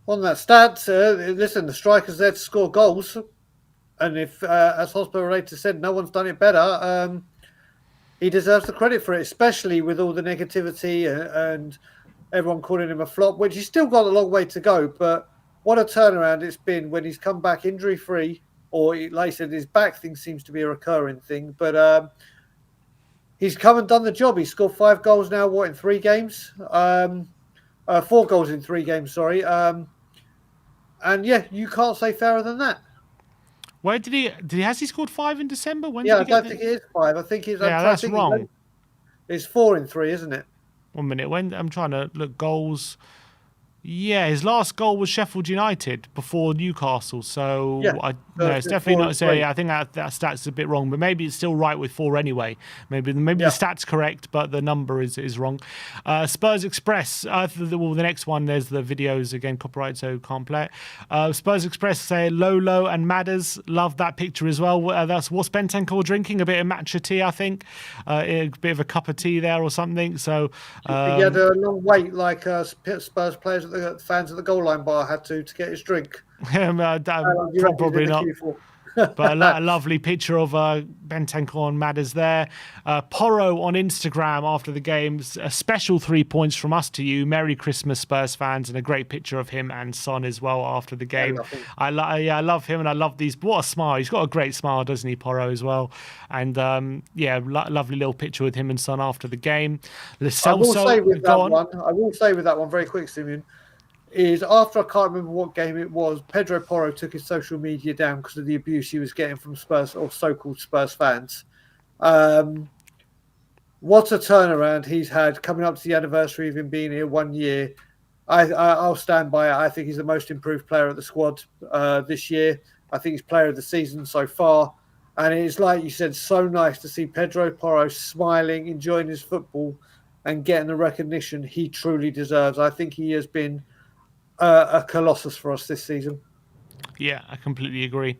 On that stat, listen, the striker's there to score goals. And if, as Hotspur Related said, no one's done it better, he deserves the credit for it, especially with all the negativity and everyone calling him a flop, which he's still got a long way to go. But what a turnaround it's been when he's come back injury-free, or like I said, his back thing seems to be a recurring thing. But he's come and done the job. He's scored 5 goals now, in 3 games? 4 goals in 3 games, sorry. And yeah, you can't say fairer than that. Where has he scored 5 in December? I don't think it is 5. I think it's... that's wrong. It's 4 in 3, isn't it? 1 minute. When I'm trying to look goals. Yeah, his last goal was Sheffield United before Newcastle. So yeah. No, it's definitely not. So yeah, I think that stat's a bit wrong, but maybe it's still right with 4 anyway. Maybe the stat's correct, but the number is wrong. Spurs Express. The next one, there's the videos again, copyright, so can't play it. Spurs Express say Lolo and Madders. Love that picture as well. That's what's Bentancur drinking? A bit of matcha tea, I think. A bit of a cup of tea there or something. So he had a long wait, like Spurs players, fans at the goal line bar had to get his drink. Probably not. But a lovely picture of Bentancur and Madders there. Porro on Instagram after the games. A special 3 points from us to you. Merry Christmas, Spurs fans, and a great picture of him and Son as well after the game. I love him, and I love these. What a smile! He's got a great smile, doesn't he, Porro as well? And lovely little picture with him and Son after the game. I will say with that one very quick, Simeon, is after I can't remember what game it was, Pedro Porro took his social media down because of the abuse he was getting from Spurs or so-called Spurs fans. What a turnaround he's had coming up to the anniversary of him being here 1 year. I'll stand by it. I think he's the most improved player of the squad this year. I think he's player of the season so far. And it's like you said, so nice to see Pedro Porro smiling, enjoying his football and getting the recognition he truly deserves. I think he has been a colossus for us this season. Yeah, I completely agree.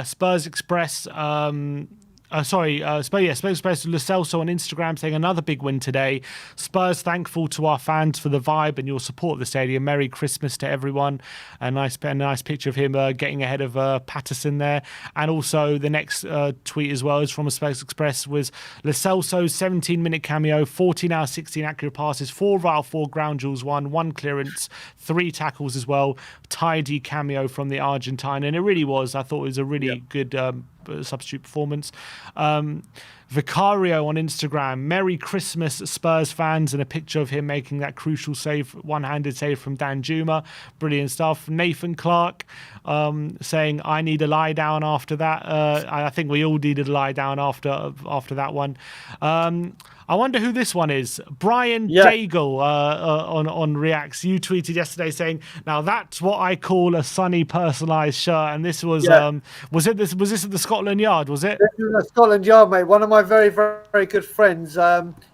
Spurs Express. Spurs Express Lo Celso on Instagram saying another big win today. Spurs thankful to our fans for the vibe and your support of the stadium. Merry Christmas to everyone. A nice picture of him getting ahead of Patterson there. And also the next tweet as well is from Spurs Express was Lo Celso's 17-minute cameo, 14 out of 16 accurate passes, 4 out of 4 ground duels won, 1 clearance, 3 tackles as well. Tidy cameo from the Argentine, and it really was. I thought it was a really good substitute performance. Vicario on Instagram, Merry Christmas Spurs fans, and a picture of him making that crucial save, one-handed save from Dan Juma. Brilliant stuff. Nathan Clark saying, I need a lie down after that. I think we all needed a lie down after that one. I wonder who this one is. Brian Daigle on Reacts. You tweeted yesterday saying, now that's what I call a Sonny personalised shirt. And this was, was this at the Scotland Yard, was it? This is at Scotland Yard, mate. One of my very, very, very good friends.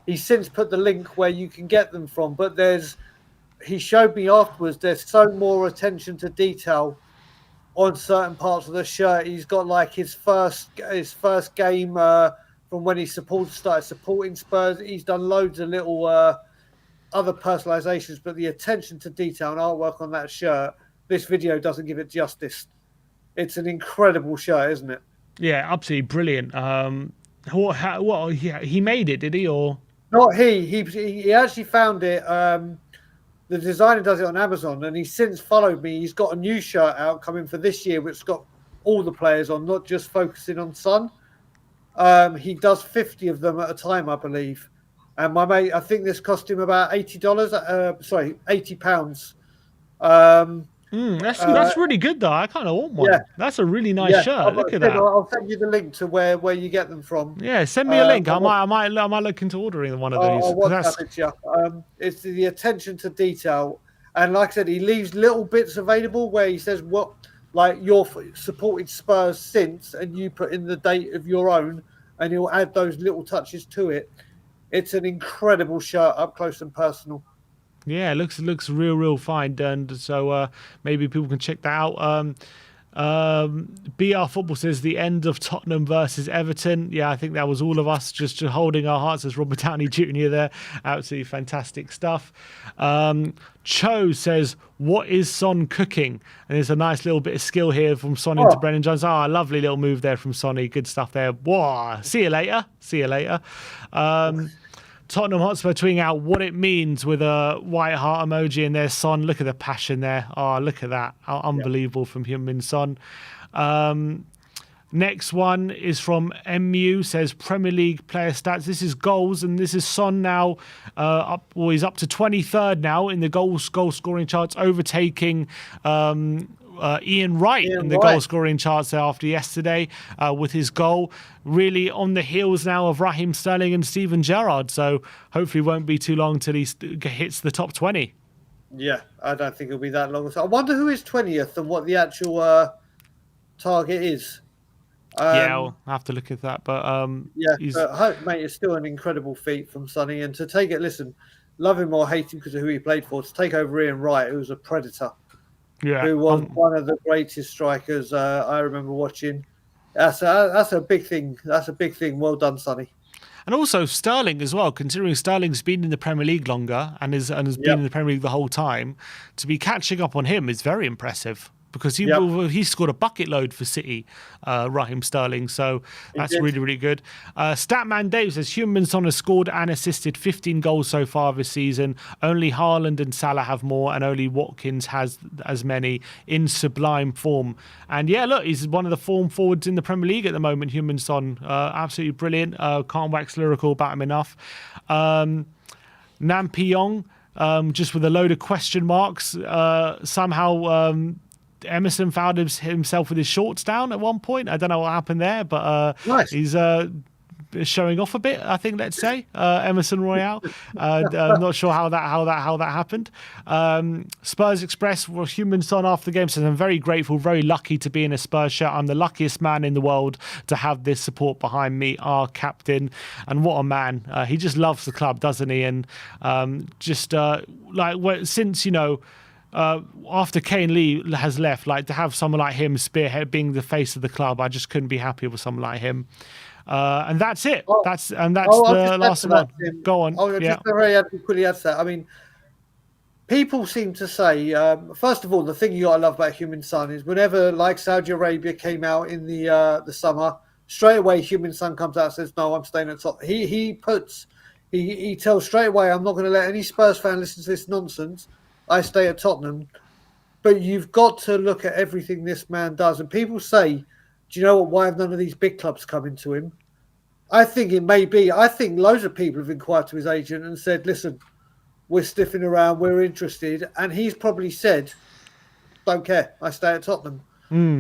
He's since put the link where you can get them from. But he showed me afterwards, there's so more attention to detail on certain parts of the shirt. He's got like his first game from when he started supporting Spurs. He's done loads of little other personalizations, but the attention to detail and artwork on that shirt, this video doesn't give it justice. It's an incredible shirt, isn't it? Yeah, absolutely brilliant. He made it, did he? Or not he? He actually found it. The designer does it on Amazon, and he's since followed me. He's got a new shirt out coming for this year, which has got all the players on, not just focusing on Son. He does 50 of them at a time, I believe. And my mate, I think this cost him about £80. That's really good, though. I kind of want one. Yeah. That's a really nice shirt. Look at that. I'll send you the link to where you get them from. Yeah, send me a link. I might look into ordering one of these. I'll WhatsApp it to you. It's the attention to detail, and like I said, he leaves little bits available where he says what, like you're supported Spurs since, and you put in the date of your own, and he'll add those little touches to it. It's an incredible shirt, up close and personal. Yeah, it looks real fine, and so maybe people can check that out. BR Football says the end of Tottenham versus Everton. Yeah, I think that was all of us just holding our hearts as Robert Downey Jr. there. Absolutely fantastic stuff. Cho says, what is Son cooking? And there's a nice little bit of skill here from Son into Brennan Jones. A lovely little move there from Sonny. Good stuff there. Whoa, see you later. Tottenham Hotspur tweeting out what it means with a white heart emoji in their Son. Look at the passion there. Oh, look at that. How unbelievable from him and Son. Next one is from MU, says Premier League player stats. This is goals, and this is Son now. He's up to 23rd now in the goal scoring charts, overtaking Ian Wright in the goal scoring charts there after yesterday with his goal. Really on the heels now of Raheem Sterling and Steven Gerrard. So hopefully it won't be too long till he hits the top 20. Yeah, I don't think it'll be that long. So I wonder who is 20th and what the actual target is. Yeah, I'll have to look at that. But Yeah, he's but mate, it's still an incredible feat from Sonny, and to take it. Listen, love him or hate him because of who he played for. To take over Ian Wright, who was a predator, yeah. who was one of the greatest strikers I remember watching. That's a big thing. That's a big thing. Well done, Sonny. And also Sterling as well, considering Sterling's been in the Premier League longer and has been Yep, in the Premier League the whole time, to be catching up on him is very impressive because yep, he scored a bucket load for City, Raheem Sterling. So he that's did. really, really good. Statman Dave says Human-Son has scored and assisted 15 goals so far this season. Only Haaland and Salah have more, and only Watkins has as many in sublime form. And yeah, look, he's one of the form forwards in the Premier League at the moment. Human-Son, absolutely brilliant. Can't wax lyrical about him enough. Nam Pyong, just with a load of question marks. Somehow Emerson found himself with his shorts down at one point. I don't know what happened there, but Nice. he's showing off a bit, I think. Let's say Emerson Royale. I'm not sure how that happened. Spurs Express was Human-Son after the game says, I'm very grateful, very lucky to be in a Spurs shirt. I'm the luckiest man in the world to have this support behind me, our captain. And what a man. He just loves the club, doesn't he? And since, after Kane Lee has left, like to have someone like him spearhead being the face of the club, I just couldn't be happier with someone like him. And that's it. That's the last one. Go on. Just very quickly add to that. I mean, people seem to say, first of all, the thing you got to love about Human-Son is whenever, like Saudi Arabia came out in the summer, straight away Human-Son comes out and says, "No, I'm staying at Tottenham." He tells straight away, "I'm not going to let any Spurs fan listen to this nonsense. I stay at Tottenham." But you've got to look at everything this man does. And people say, do you know what? Why have none of these big clubs come into him? I think it may be. I think loads of people have inquired to his agent and said, listen, we're stiffing around, we're interested. And he's probably said, don't care, I stay at Tottenham.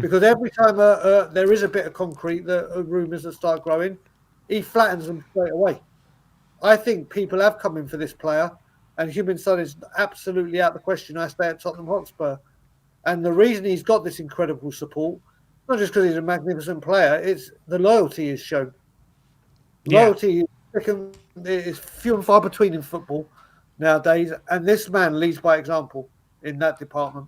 Because every time there is a bit of concrete, the rumours that start growing, he flattens them straight away. I think people have come in for this player, and Human-Son is absolutely out of the question. I stay at Tottenham Hotspur. And the reason he's got this incredible support, not just because he's a magnificent player, it's the loyalty he's shown. Loyalty is few and far between in football nowadays, and this man leads by example in that department.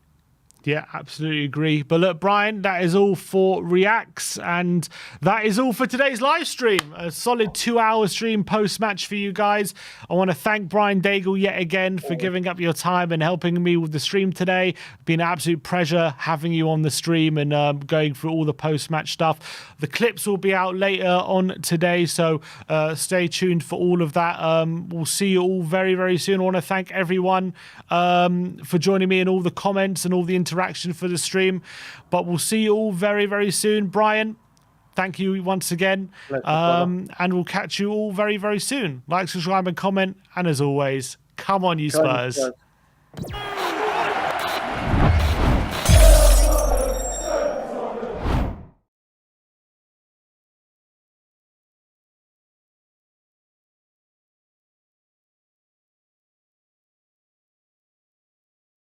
Yeah, absolutely agree. But look, Brian, that is all for Reacts, and that is all for today's live stream. A solid 2-hour stream post-match for you guys. I want to thank Brian Daigle yet again for giving up your time and helping me with the stream today. It's been an absolute pleasure having you on the stream and going through all the post-match stuff. The clips will be out later on today, so stay tuned for all of that. We'll see you all very, very soon. I want to thank everyone for joining me in all the comments and all the interaction for the stream, but we'll see you all very, very soon. Brian, thank you once again, and we'll catch you all very, very soon. Like, subscribe and comment, and as always, come on you Spurs.